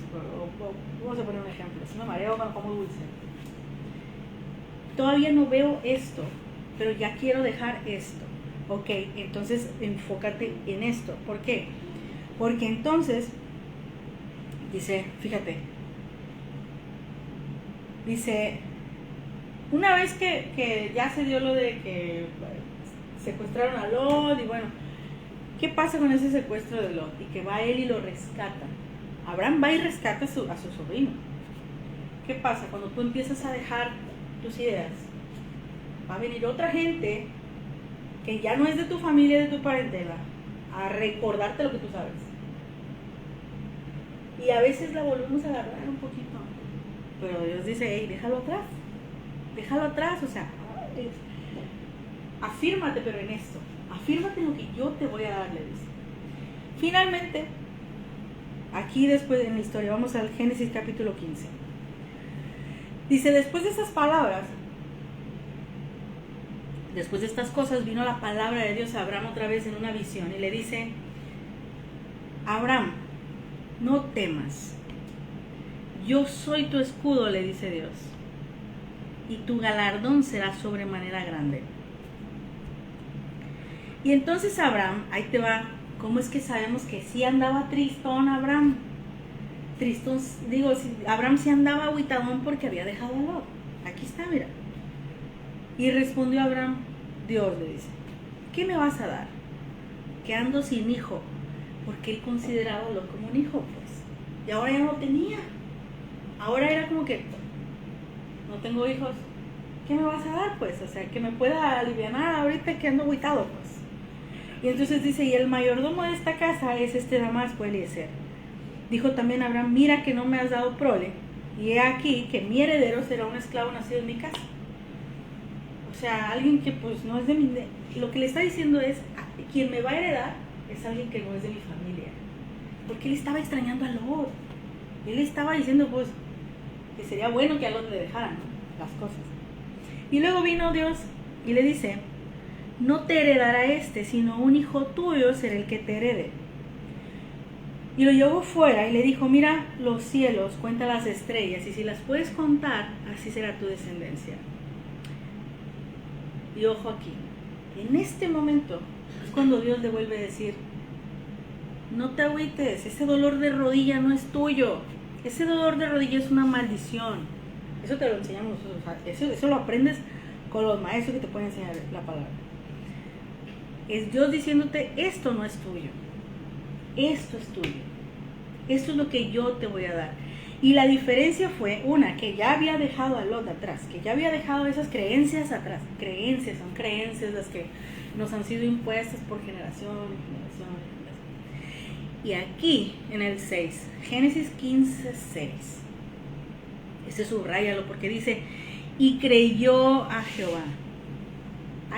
Vamos a poner un ejemplo. Si me mareo cuando como dulce. Todavía no veo esto, pero ya quiero dejar esto. Ok, entonces enfócate en esto. ¿Por qué? Porque entonces, dice, una vez que ya se dio lo de que secuestraron a Lot, y bueno, ¿qué pasa con ese secuestro de Lot? Y que va él y lo rescata. Abraham va y rescata a su sobrino. ¿Qué pasa? Cuando tú empiezas a dejar tus ideas, va a venir otra gente que ya no es de tu familia, de tu parentela, a recordarte lo que tú sabes. Y a veces la volvemos a agarrar un poquito, pero Dios dice, hey, déjalo atrás, o sea, afírmate, pero en esto, afírmate en lo que yo te voy a dar, le dice. Finalmente, aquí después en la historia, vamos al Génesis capítulo 15. Dice, después de esas palabras, después de estas cosas, vino la palabra de Dios a Abraham otra vez en una visión y le dice, Abraham, no temas, yo soy tu escudo, le dice Dios, y tu galardón será sobremanera grande. Y entonces Abraham, ahí te va, ¿cómo es que sabemos que sí andaba tristón Abraham? Tristón, digo, Abraham sí andaba agüitadón porque había dejado a Lot. Aquí está, mira. Y respondió Abraham, Dios le dice, ¿qué me vas a dar? Que ando sin hijo, porque él consideraba a Lot como un hijo, pues. Y ahora ya no tenía. Ahora era como que, no tengo hijos, ¿qué me vas a dar, pues? O sea, que me pueda alivianar ahorita que ando agüitado, pues. Y entonces dice, y el mayordomo de esta casa es Damasco, Eliezer. Dijo también Abraham, mira que no me has dado prole, y he aquí que mi heredero será un esclavo nacido en mi casa. O sea, alguien que pues no es de mi... Lo que le está diciendo es, quien me va a heredar es alguien que no es de mi familia. Porque él estaba extrañando a Lot. Él estaba diciendo pues que sería bueno que a Lot le dejaran, ¿no?, las cosas. Y luego vino Dios y le dice, no te heredará sino un hijo tuyo será el que te herede. Y lo llevó fuera y le dijo, mira los cielos, cuenta las estrellas, y si las puedes contar, así será tu descendencia. Y ojo aquí, en este momento es cuando Dios le vuelve a decir, no te agüites, ese dolor de rodilla no es tuyo, ese dolor de rodilla es una maldición. Eso te lo enseñamos, eso lo aprendes con los maestros que te pueden enseñar la palabra. Es Dios diciéndote, esto no es tuyo, esto es tuyo, esto es lo que yo te voy a dar. Y la diferencia fue, una, que ya había dejado a Lot atrás, que ya había dejado esas creencias atrás. Creencias, son creencias las que nos han sido impuestas por generación en generación. Y aquí, en el 6, Génesis 15, 6, subráyalo porque dice, y creyó a Jehová.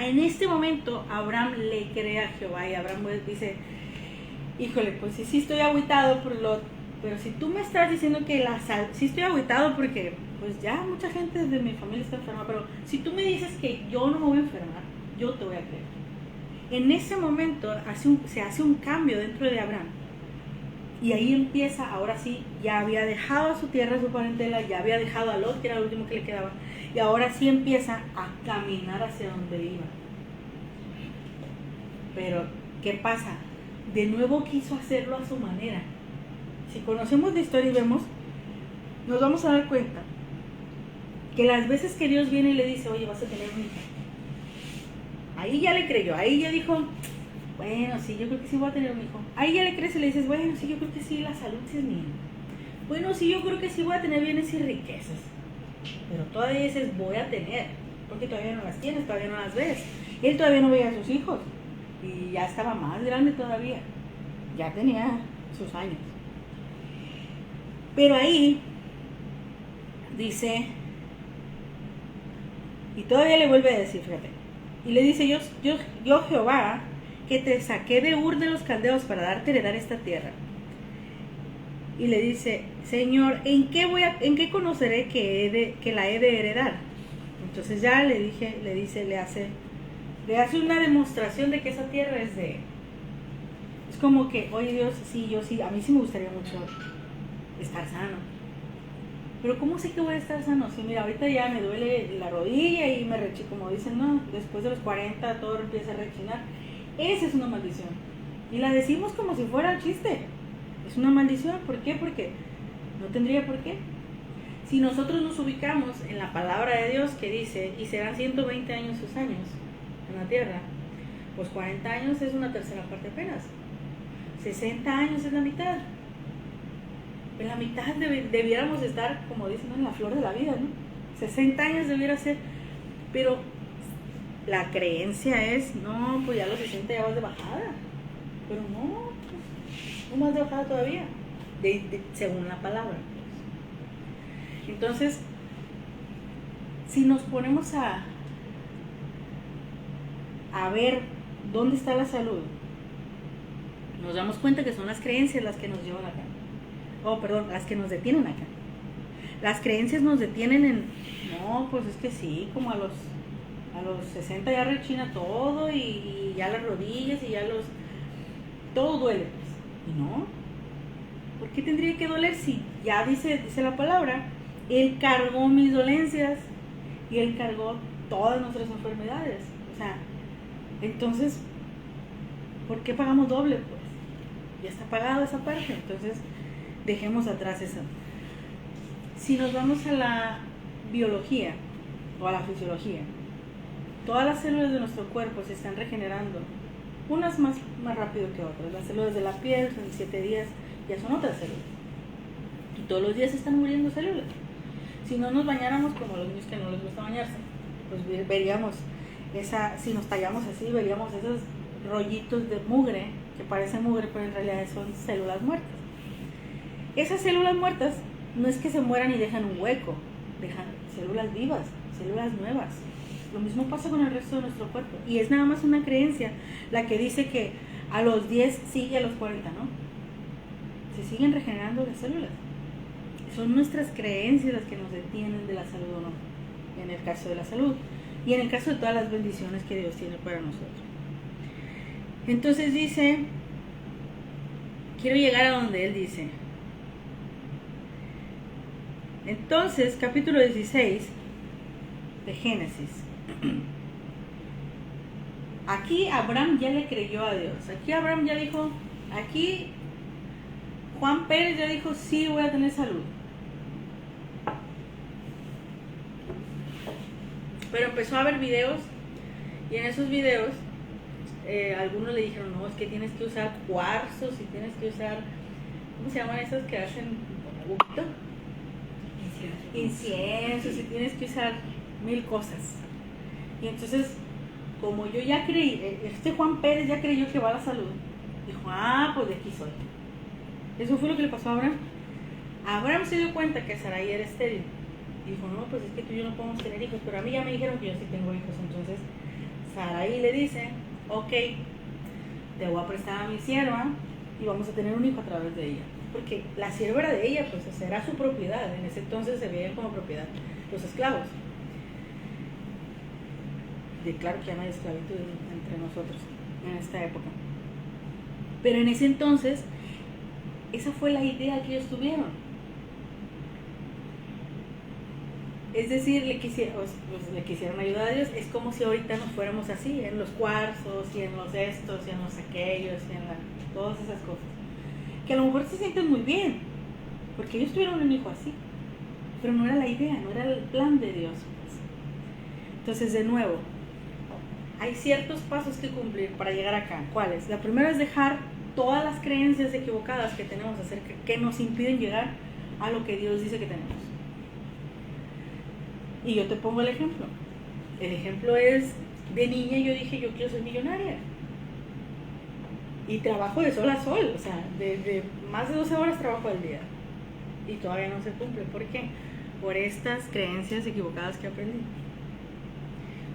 En este momento, Abraham le cree a Jehová, y Abraham dice, híjole, pues sí estoy agüitado por Lot, pero si tú me estás diciendo que sí estoy agüitado porque pues ya mucha gente de mi familia está enferma, pero si tú me dices que yo no me voy a enfermar, yo te voy a creer. En ese momento se hace un cambio dentro de Abraham. Y ahí empieza, ahora sí, ya había dejado a su tierra, a su parentela, ya había dejado a Lot, que era el último que le quedaba, y ahora sí empieza a caminar hacia donde iba. Pero, ¿qué pasa? De nuevo quiso hacerlo a su manera. Si conocemos la historia y vemos, nos vamos a dar cuenta que las veces que Dios viene y le dice, oye, vas a tener un hijo, ahí ya le creyó, ahí ya dijo, bueno, sí, yo creo que sí voy a tener un hijo. Ahí ya le crees y le dices, bueno, sí, yo creo que sí, la salud sí es mía. Bueno, sí, yo creo que sí voy a tener bienes y riquezas. Pero todavía dices, voy a tener, porque todavía no las tienes, todavía no las ves. Él todavía no veía a sus hijos. Y ya estaba más grande todavía. Ya tenía sus años. Pero ahí dice, y todavía le vuelve a decir, fíjate, y le dice, yo Jehová, que te saqué de Ur de los Caldeos para darte heredar esta tierra. Y le dice, Señor, ¿en qué conoceré que la he de heredar? Entonces ya le hace una demostración de que esa tierra es de él. Es como que, oye Dios, sí, a mí sí me gustaría mucho estar sano. Pero ¿cómo sé que voy a estar sano? Sí, mira, ahorita ya me duele la rodilla y como dicen, no, después de los 40 todo empieza a rechinar. Esa es una maldición. Y la decimos como si fuera un chiste. Es una maldición. ¿Por qué? Porque no tendría por qué. Si nosotros nos ubicamos en la palabra de Dios que dice, y serán 120 años sus años en la tierra, pues 40 años es una tercera parte apenas. 60 años es la mitad. En la mitad debiéramos estar, como dicen, en la flor de la vida, ¿no? 60 años debiera ser. Pero la creencia es, no, pues ya a los 60 ya vas de bajada. Pero no, pues, no vas de bajada todavía, según la palabra. Entonces, si nos ponemos a ver dónde está la salud, nos damos cuenta que son las creencias las que nos llevan acá. Las que nos detienen acá. Las creencias nos detienen en, no, pues es que sí, como a los 60 ya rechina todo y ya las rodillas y todo duele, pues. Y no, ¿por qué tendría que doler si ya dice la palabra, Él cargó mis dolencias y Él cargó todas nuestras enfermedades? O sea, entonces, ¿por qué pagamos doble? Pues ya está pagada esa parte, entonces dejemos atrás eso. Si nos vamos a la biología o a la fisiología, todas las células de nuestro cuerpo se están regenerando, unas más rápido que otras. Las células de la piel en 7 días ya son otras células, y todos los días se están muriendo células. Si no nos bañáramos como los niños que no les gusta bañarse, pues veríamos si nos tallamos así, veríamos esos rollitos de mugre que parecen mugre, pero en realidad son células muertas. Esas células muertas no es que se mueran y dejan un hueco, dejan células vivas, células nuevas. Lo mismo pasa con el resto de nuestro cuerpo. Y es nada más una creencia la que dice que a los 10 sigue a los 40, ¿no? Se siguen regenerando las células. Son nuestras creencias las que nos detienen de la salud o no, en el caso de la salud. Y en el caso de todas las bendiciones que Dios tiene para nosotros. Entonces dice, quiero llegar a donde Él dice. Entonces, capítulo 16 de Génesis. Aquí Abraham ya le creyó a Dios. Aquí Abraham ya dijo, aquí Juan Pérez ya dijo, sí voy a tener salud. Pero empezó a ver videos y en esos videos algunos le dijeron, no, es que tienes que usar cuarzos y tienes que usar, ¿cómo se llaman esas que hacen humo? Inciensos y tienes que usar 1000 cosas. Y entonces, como yo ya creí, Juan Pérez ya creyó que va a la salud, dijo, pues de aquí soy. Eso fue lo que le pasó a Abraham. Abraham se dio cuenta que Sarai era estéril. Dijo, no, pues es que tú y yo no podemos tener hijos, pero a mí ya me dijeron que yo sí tengo hijos. Entonces Sarai le dice, ok, te voy a prestar a mi sierva y vamos a tener un hijo a través de ella. Porque la sierva era de ella, pues era su propiedad. En ese entonces se veían como propiedad los esclavos. Y claro que ya no hay esclavitud entre nosotros en esta época. Pero en ese entonces, esa fue la idea que ellos tuvieron. Es decir, le quisieron ayudar a Dios. Es como si ahorita nos fuéramos así, en los cuarzos, y en los estos, y en los aquellos, y en todas esas cosas. Que a lo mejor se sienten muy bien, porque ellos tuvieron un hijo así. Pero no era la idea, no era el plan de Dios. Pues. Entonces, de nuevo, hay ciertos pasos que cumplir para llegar acá. ¿Cuáles? La primera es dejar todas las creencias equivocadas que tenemos acerca que nos impiden llegar a lo que Dios dice que tenemos. Y yo te pongo el ejemplo. El ejemplo es, de niña yo dije, yo quiero ser millonaria. Y trabajo de sol a sol, o sea, de más de 12 horas trabajo al día. Y todavía no se cumple. ¿Por qué? Por estas creencias equivocadas que aprendí.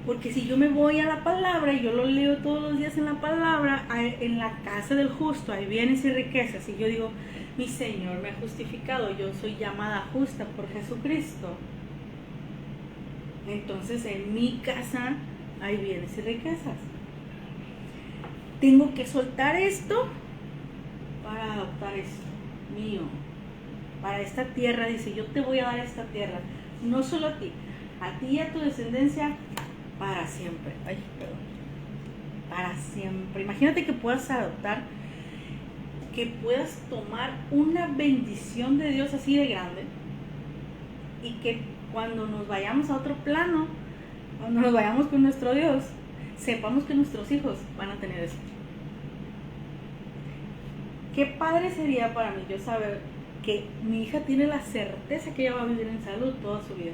Porque si yo me voy a la palabra y yo lo leo todos los días en la palabra, en la casa del justo hay bienes y riquezas, y yo digo, mi Señor me ha justificado, yo soy llamada justa por Jesucristo. Entonces en mi casa hay bienes y riquezas. Tengo que soltar esto para adoptar esto mío. Para esta tierra, dice, yo te voy a dar esta tierra. No solo a ti y a tu descendencia para siempre. Ay, perdón. Para siempre. Imagínate que puedas adoptar, que puedas tomar una bendición de Dios así de grande y que cuando nos vayamos a otro plano, cuando nos vayamos con nuestro Dios, sepamos que nuestros hijos van a tener eso. Qué padre sería para mí yo saber que mi hija tiene la certeza que ella va a vivir en salud toda su vida.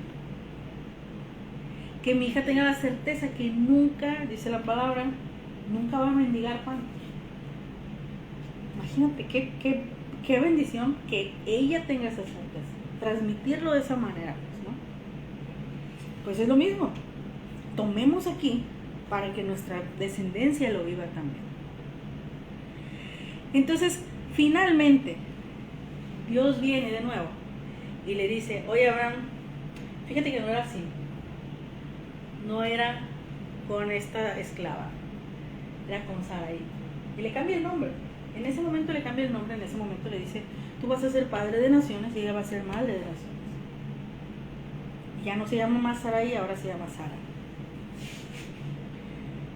Que mi hija tenga la certeza que nunca, dice la palabra, nunca va a mendigar pan. Imagínate qué bendición que ella tenga esa certeza. Transmitirlo de esa manera. Pues es lo mismo, tomemos aquí para que nuestra descendencia lo viva también. Entonces, finalmente, Dios viene de nuevo y le dice, oye Abraham, fíjate que no era así, no era con esta esclava, era con Sarai. Y le cambia el nombre, en ese momento le cambia el nombre, en ese momento le dice, tú vas a ser padre de naciones y ella va a ser madre de naciones. Ya no se llama más Sarai, ahora se llama Sara.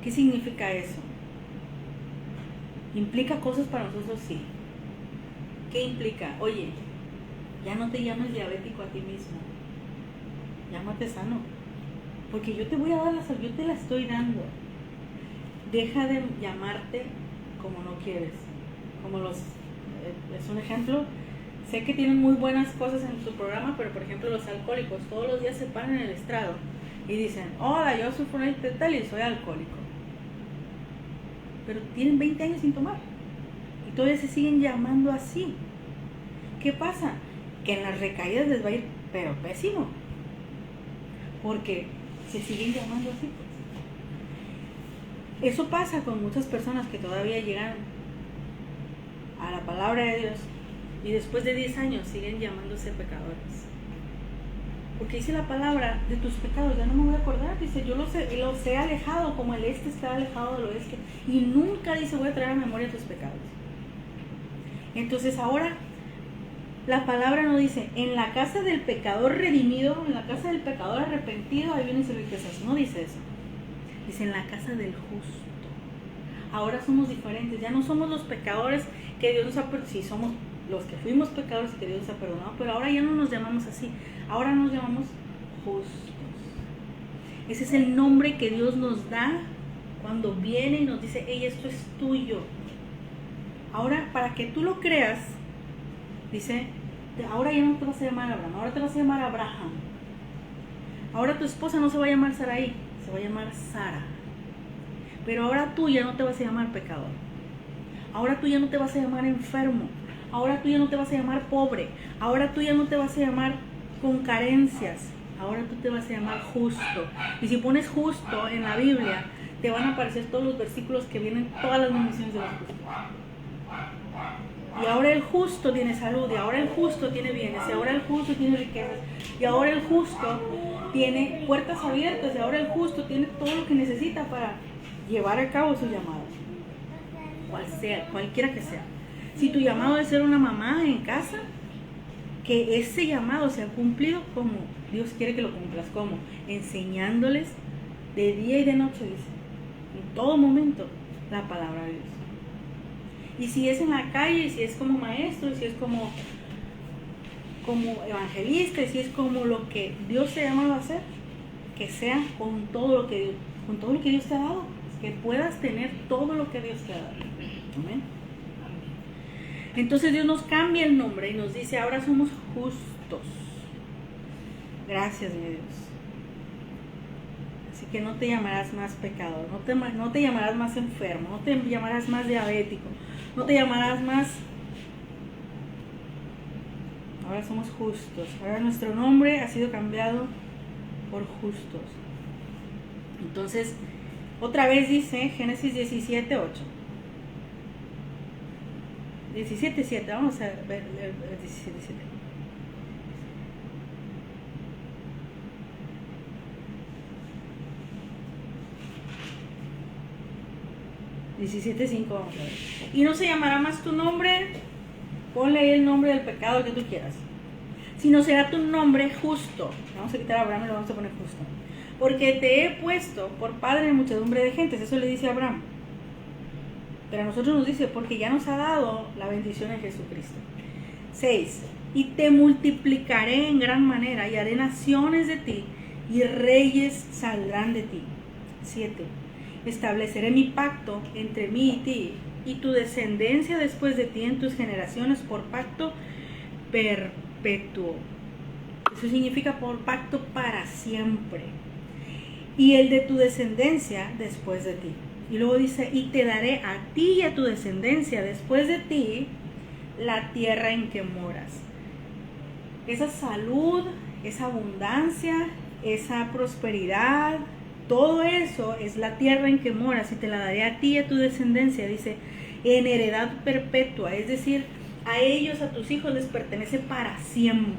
¿Qué significa eso? ¿Implica cosas para nosotros? Sí. ¿Qué implica? Oye, ya no te llames diabético a ti mismo. Llámate sano. Porque yo te voy a dar la salud, yo te la estoy dando. Deja de llamarte como no quieres. Es un ejemplo. Sé que tienen muy buenas cosas en su programa, pero por ejemplo los alcohólicos todos los días se paran en el estrado y dicen, hola, yo sufro de tal y soy alcohólico. Pero tienen 20 años sin tomar y todavía se siguen llamando así. ¿qué pasa? Que en las recaídas les va a ir, pero pésimo. Porque se siguen llamando así. Pues. Eso pasa con muchas personas que todavía llegan a la palabra de Dios y después de 10 años siguen llamándose pecadores. Porque dice la palabra, de tus pecados ya no me voy a acordar. Dice, yo los he alejado como el este está alejado del oeste. Y nunca dice, voy a traer a memoria tus pecados. Entonces ahora la palabra no dice, en la casa del pecador redimido, en la casa del pecador arrepentido, ahí vienen sus riquezas. No dice eso. Dice, en la casa del justo. Ahora somos diferentes. Ya no somos los pecadores que Dios nos ha perdonado. Sí, somos los que fuimos pecadores y que Dios nos ha perdonado. Pero ahora ya no nos llamamos así. Ahora nos llamamos justos. Ese es el nombre que Dios nos da cuando viene y nos dice, hey, esto es tuyo. Ahora, para que tú lo creas, dice, ahora ya no te vas a llamar Abraham, ahora te vas a llamar Abraham. Ahora tu esposa no se va a llamar Sarai, se va a llamar Sara. Pero ahora tú ya no te vas a llamar pecador. Ahora tú ya no te vas a llamar enfermo. Ahora tú ya no te vas a llamar pobre. Ahora tú ya no te vas a llamar con carencias. Ahora tú te vas a llamar justo. Y si pones justo en la Biblia, te van a aparecer todos los versículos que vienen, todas las bendiciones de los justos. Y ahora el justo tiene salud, y ahora el justo tiene bienes, y ahora el justo tiene riquezas, y ahora el justo tiene puertas abiertas, y ahora el justo tiene todo lo que necesita para llevar a cabo su llamado. Cualquiera que sea. Si tu llamado es ser una mamá en casa, que ese llamado sea cumplido como Dios quiere que lo cumplas, como enseñándoles de día y de noche, dice, en todo momento, la palabra de Dios. Y si es en la calle, y si es como maestro, y si es como evangelista, y si es como lo que Dios te ha llamado a hacer, que sea con todo lo que Dios te ha dado, que puedas tener todo lo que Dios te ha dado. Amén. Entonces Dios nos cambia el nombre y nos dice, ahora somos justos. Gracias, mi Dios. Así que no te llamarás más pecador, no te llamarás más enfermo, no te llamarás más diabético, no te llamarás más. Ahora somos justos. Ahora nuestro nombre ha sido cambiado por justos. Entonces, otra vez dice Génesis 17:8. 17:7. Vamos a ver el 17:7. Vamos a ver. Y no se llamará más tu nombre, ponle ahí el nombre del pecado que tú quieras, sino será tu nombre justo. Vamos a quitar a Abraham y lo vamos a poner justo. Porque te he puesto por padre de muchedumbre de gentes. Eso le dice a Abraham. Pero a nosotros nos dice, porque ya nos ha dado la bendición en Jesucristo. 6. Y te multiplicaré en gran manera y haré naciones de ti y reyes saldrán de ti. 7. Estableceré mi pacto entre mí y ti y tu descendencia después de ti en tus generaciones por pacto perpetuo. Eso significa por pacto para siempre. Y el de tu descendencia después de ti. Y luego dice, y te daré a ti y a tu descendencia después de ti la tierra en que moras. Esa salud, esa abundancia, esa prosperidad, todo eso es la tierra en que moras y te la daré a ti y a tu descendencia, dice, en heredad perpetua. Es decir, a ellos, a tus hijos les pertenece para siempre.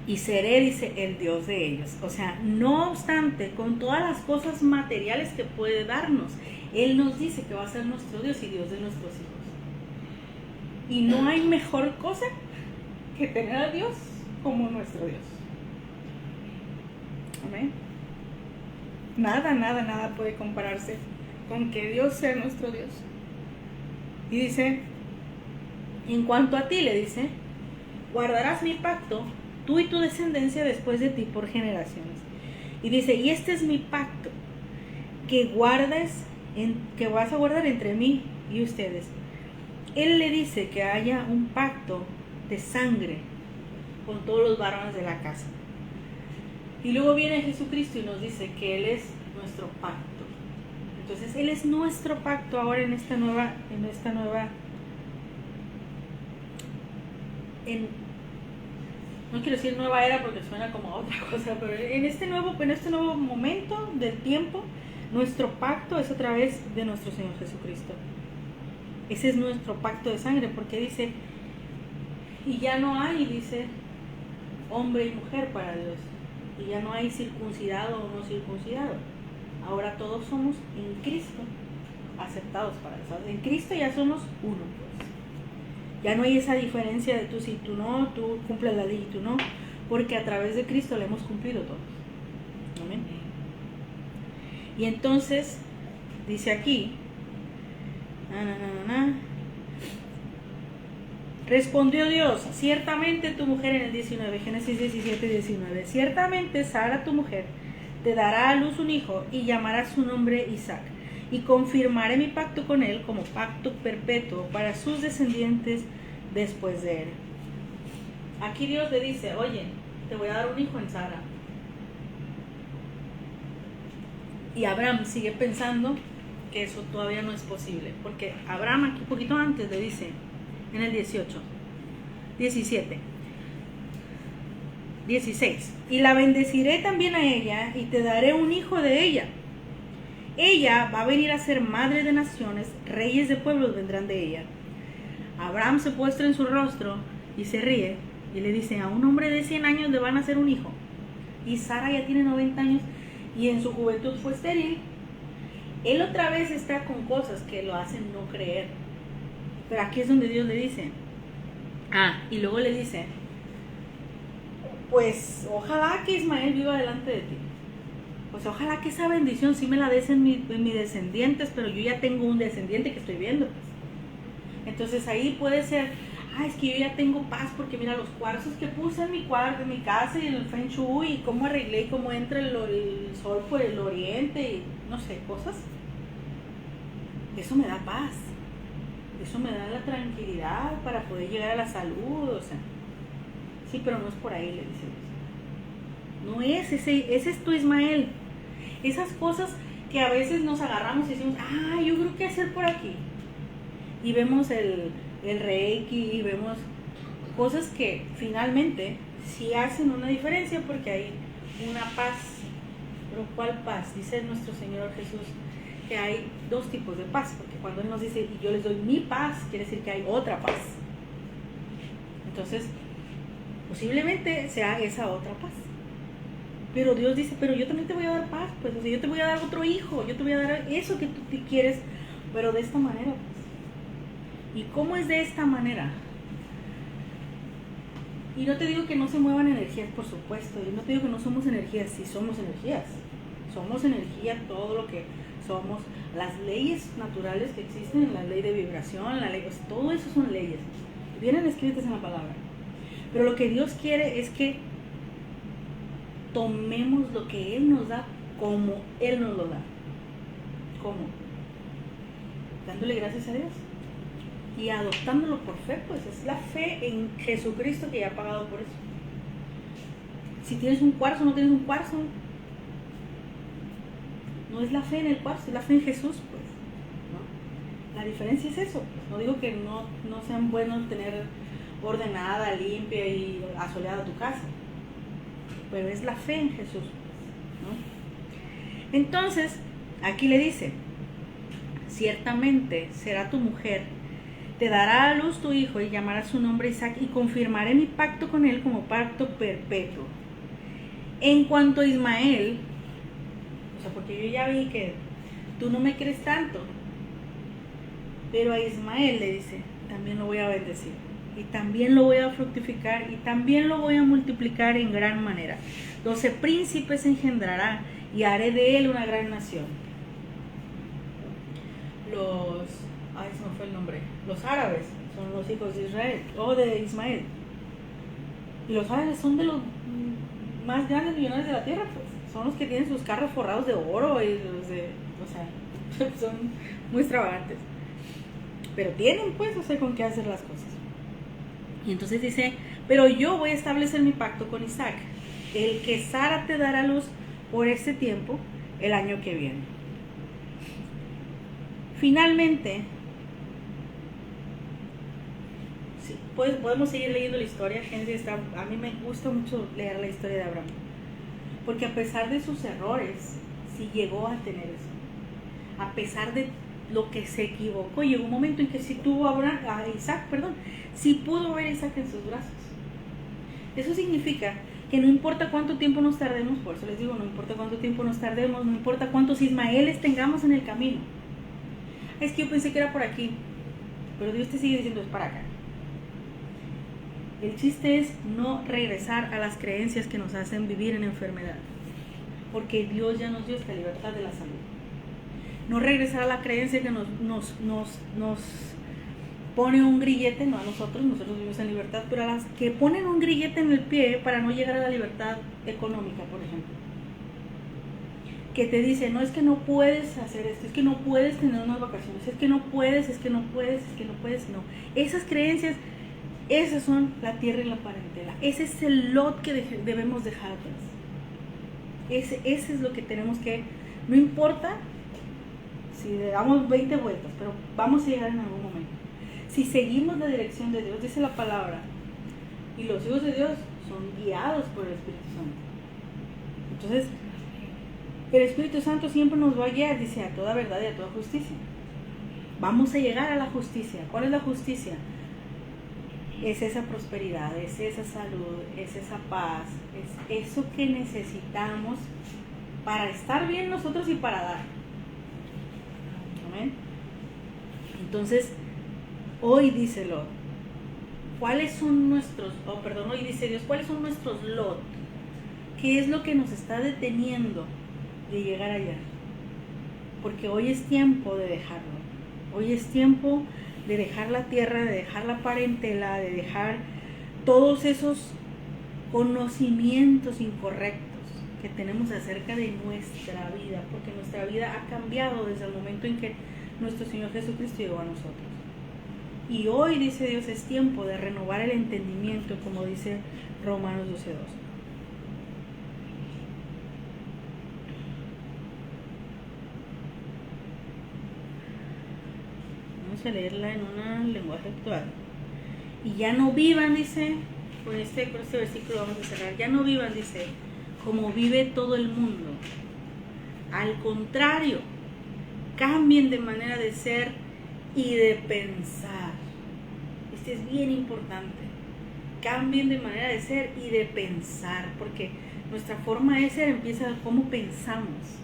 Y seré, dice, el Dios de ellos. O sea, no obstante, con todas las cosas materiales que puede darnos, Él nos dice que va a ser nuestro Dios y Dios de nuestros hijos. Y no hay mejor cosa que tener a Dios como nuestro Dios. Amén. Nada puede compararse con que Dios sea nuestro Dios. Y dice, en cuanto a ti, le dice, guardarás mi pacto, tú y tu descendencia después de ti por generaciones. Y dice, y este es mi pacto, que vas a guardar entre mí y ustedes. Él le dice que haya un pacto de sangre con todos los varones de la casa. Y luego viene Jesucristo y nos dice que Él es nuestro pacto. Entonces Él es nuestro pacto ahora en esta nueva no quiero decir nueva era porque suena como a otra cosa, pero en este nuevo momento del tiempo, nuestro pacto es a través de nuestro Señor Jesucristo. Ese es nuestro pacto de sangre, porque dice, y ya no hay, dice, hombre y mujer para Dios, y ya no hay circuncidado o no circuncidado. Ahora todos somos en Cristo aceptados para Dios. En Cristo ya somos uno, pues. Ya no hay esa diferencia de tú sí, tú no, tú cumples la ley y tú no, porque a través de Cristo le hemos cumplido todos. Amén. Y entonces dice aquí, respondió Dios, ciertamente tu mujer, en el 19, Génesis 17, 19, ciertamente Sara tu mujer te dará a luz un hijo y llamará su nombre Isaac, y confirmaré mi pacto con él como pacto perpetuo para sus descendientes después de él. Aquí Dios le dice, oye, te voy a dar un hijo en Sara. Y Abraham sigue pensando que eso todavía no es posible, porque Abraham aquí un poquito antes le dice, en el 17, 16, y la bendeciré también a ella y te daré un hijo de ella. Ella va a venir a ser madre de naciones, reyes de pueblos vendrán de ella. Abraham se postra en su rostro y se ríe y le dice, a un hombre de 100 años le van a hacer un hijo. Y Sara ya tiene 90 años y en su juventud fue estéril. Él otra vez está con cosas que lo hacen no creer. Pero aquí es donde Dios le dice, y luego le dice, pues ojalá que Ismael viva delante de ti. Pues ojalá que esa bendición sí me la des en mis descendientes, pero yo ya tengo un descendiente que estoy viendo, pues. Entonces ahí puede ser, es que yo ya tengo paz porque mira los cuarzos que puse en mi casa y el Feng Shui y cómo arreglé y cómo entra el sol por el oriente y no sé, cosas. Eso me da paz. Eso me da la tranquilidad para poder llegar a la salud, o sea. Sí, pero no es por ahí, le dice Dios. No es ese es tu Ismael. Esas cosas que a veces nos agarramos y decimos, yo creo que hacer por aquí. Y vemos el Reiki y vemos cosas que finalmente sí hacen una diferencia porque hay una paz. Pero ¿cuál paz? Dice nuestro Señor Jesús que hay dos tipos de paz, porque cuando Él nos dice, y yo les doy mi paz, quiere decir que hay otra paz. Entonces, posiblemente sea esa otra paz. Pero Dios dice, pero yo también te voy a dar paz, pues, o sea, yo te voy a dar otro hijo, yo te voy a dar eso que tú te quieres, pero de esta manera, pues. ¿Y cómo es de esta manera? Y no te digo que no se muevan energías, por supuesto, y no te digo que no somos energías, sí somos energías. Somos energía, todo lo que somos, las leyes naturales que existen, la ley de vibración, la ley, pues, todo eso son leyes, vienen escritas en la palabra. Pero lo que Dios quiere es que tomemos lo que Él nos da como Él nos lo da. ¿Cómo? Dándole gracias a Dios y adoptándolo por fe, pues es la fe en Jesucristo que ya ha pagado por eso. Si tienes un cuarzo, no tienes un cuarzo, no es la fe en el cuarzo, es la fe en Jesús, pues, ¿no? La diferencia es eso, pues. No digo que no sean buenos tener ordenada, limpia y asoleada tu casa, pero es la fe en Jesús, ¿no? Entonces, aquí le dice, ciertamente será tu mujer, te dará a luz tu hijo y llamará su nombre Isaac, y confirmaré mi pacto con él como pacto perpetuo. En cuanto a Ismael, o sea, porque yo ya vi que tú no me crees tanto, pero a Ismael le dice, también lo voy a bendecir, y también lo voy a fructificar, y también lo voy a multiplicar en gran manera. 12 príncipes engendrará, y haré de él una gran nación. Se me fue el nombre. Los árabes son los hijos de Israel, o de Ismael. Y los árabes son de los más grandes millonarios de la tierra, pues. Son los que tienen sus carros forrados de oro y los de, o sea, son muy extravagantes. Pero tienen, pues, o sea, con qué hacer las cosas. Y entonces dice, pero yo voy a establecer mi pacto con Isaac, el que Sara te dará luz por este tiempo, el año que viene. Finalmente, podemos seguir leyendo la historia. A mí me gusta mucho leer la historia de Abraham, porque a pesar de sus errores, sí llegó a tener eso. A pesar de lo que se equivocó, llegó un momento en que sí tuvo sí pudo ver a Isaac en sus brazos. Eso significa que no importa cuánto tiempo nos tardemos, por eso les digo, no importa cuánto tiempo nos tardemos, no importa cuántos Ismaeles tengamos en el camino. Es que yo pensé que era por aquí, pero Dios te sigue diciendo es para acá. El chiste es no regresar a las creencias que nos hacen vivir en enfermedad, porque Dios ya nos dio esta libertad de la salud. No regresar a la creencia que nos pone un grillete, no a nosotros vivimos en libertad, pero a las que ponen un grillete en el pie para no llegar a la libertad económica, por ejemplo. Que te dice, no, es que no puedes hacer esto, es que no puedes tener unas vacaciones, es que no puedes, no. Esas creencias, esas son la tierra y la parentela. Ese es el lot que debemos dejar atrás. Ese es lo que tenemos que, no importa si le damos 20 vueltas, pero vamos a llegar en algún momento. Si seguimos la dirección de Dios, dice la palabra, y los hijos de Dios son guiados por el Espíritu Santo. Entonces, el Espíritu Santo siempre nos va a guiar, dice, a toda verdad y a toda justicia. Vamos a llegar a la justicia. ¿Cuál es la justicia? Es esa prosperidad, es esa salud, es esa paz, es eso que necesitamos para estar bien nosotros y para dar. Amén. Entonces, hoy dice Lot, ¿cuáles son nuestros, hoy dice Dios, ¿cuáles son nuestros Lot? ¿Qué es lo que nos está deteniendo de llegar allá? Porque hoy es tiempo de dejarlo. Hoy es tiempo de dejar la tierra, de dejar la parentela, de dejar todos esos conocimientos incorrectos que tenemos acerca de nuestra vida, porque nuestra vida ha cambiado desde el momento en que nuestro Señor Jesucristo llegó a nosotros. Y hoy, dice Dios, es tiempo de renovar el entendimiento, como dice Romanos 12:2. Vamos a leerla en un lenguaje actual. Y ya no vivan, dice, con este versículo vamos a cerrar, ya no vivan, dice, como vive todo el mundo. Al contrario, cambien de manera de ser y de pensar. Este es bien importante. Cambien de manera de ser y de pensar, porque nuestra forma de ser empieza a cómo pensamos.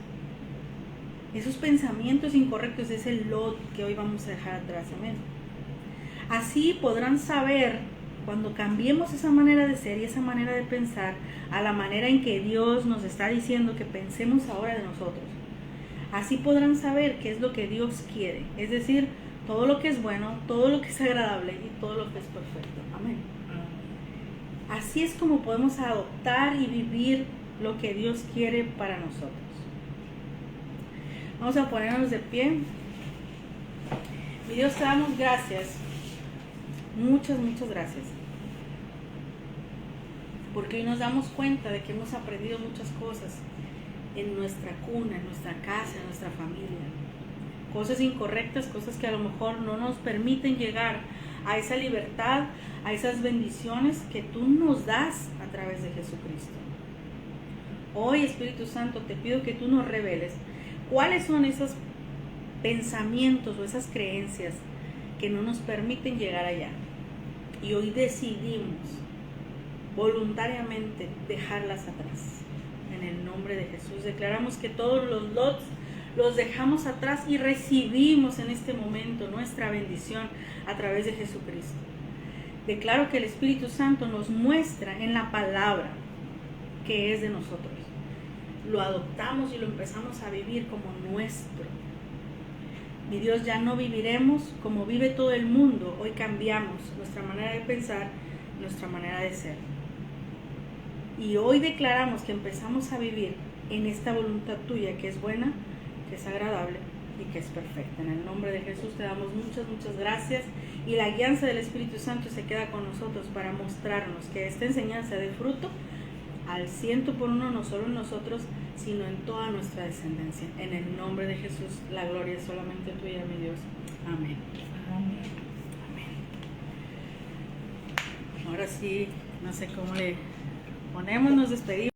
Esos pensamientos incorrectos es el Lot que hoy vamos a dejar atrás. Amén. Así podrán saber, cuando cambiemos esa manera de ser y esa manera de pensar a la manera en que Dios nos está diciendo que pensemos ahora de nosotros. Así podrán saber qué es lo que Dios quiere, es decir, todo lo que es bueno, todo lo que es agradable y todo lo que es perfecto. Amén. Así es como podemos adoptar y vivir lo que Dios quiere para nosotros. Vamos a ponernos de pie. Mi Dios, te damos gracias. Muchas gracias. Porque hoy nos damos cuenta de que hemos aprendido muchas cosas en nuestra cuna, en nuestra casa, en nuestra familia. Cosas incorrectas, cosas que a lo mejor no nos permiten llegar a esa libertad, a esas bendiciones que tú nos das a través de Jesucristo. Hoy, Espíritu Santo, te pido que tú nos reveles cuáles son esos pensamientos o esas creencias que no nos permiten llegar allá. Y hoy decidimos voluntariamente dejarlas atrás. En el nombre de Jesús declaramos que todos los lots los dejamos atrás y recibimos en este momento nuestra bendición a través de Jesucristo. Declaro que el Espíritu Santo nos muestra en la palabra que es de nosotros. Lo adoptamos y lo empezamos a vivir como nuestro. Mi Dios, ya no viviremos como vive todo el mundo. Hoy cambiamos nuestra manera de pensar, nuestra manera de ser. Y hoy declaramos que empezamos a vivir en esta voluntad tuya que es buena, que es agradable y que es perfecta. En el nombre de Jesús te damos muchas gracias, y la guianza del Espíritu Santo se queda con nosotros para mostrarnos que esta enseñanza dé fruto al 100%, no solo en nosotros, sino en toda nuestra descendencia. En el nombre de Jesús, la gloria es solamente tuya, mi Dios. Amén. Amén. Amén. ahora sí, no sé cómo le ponemos, nos despedimos.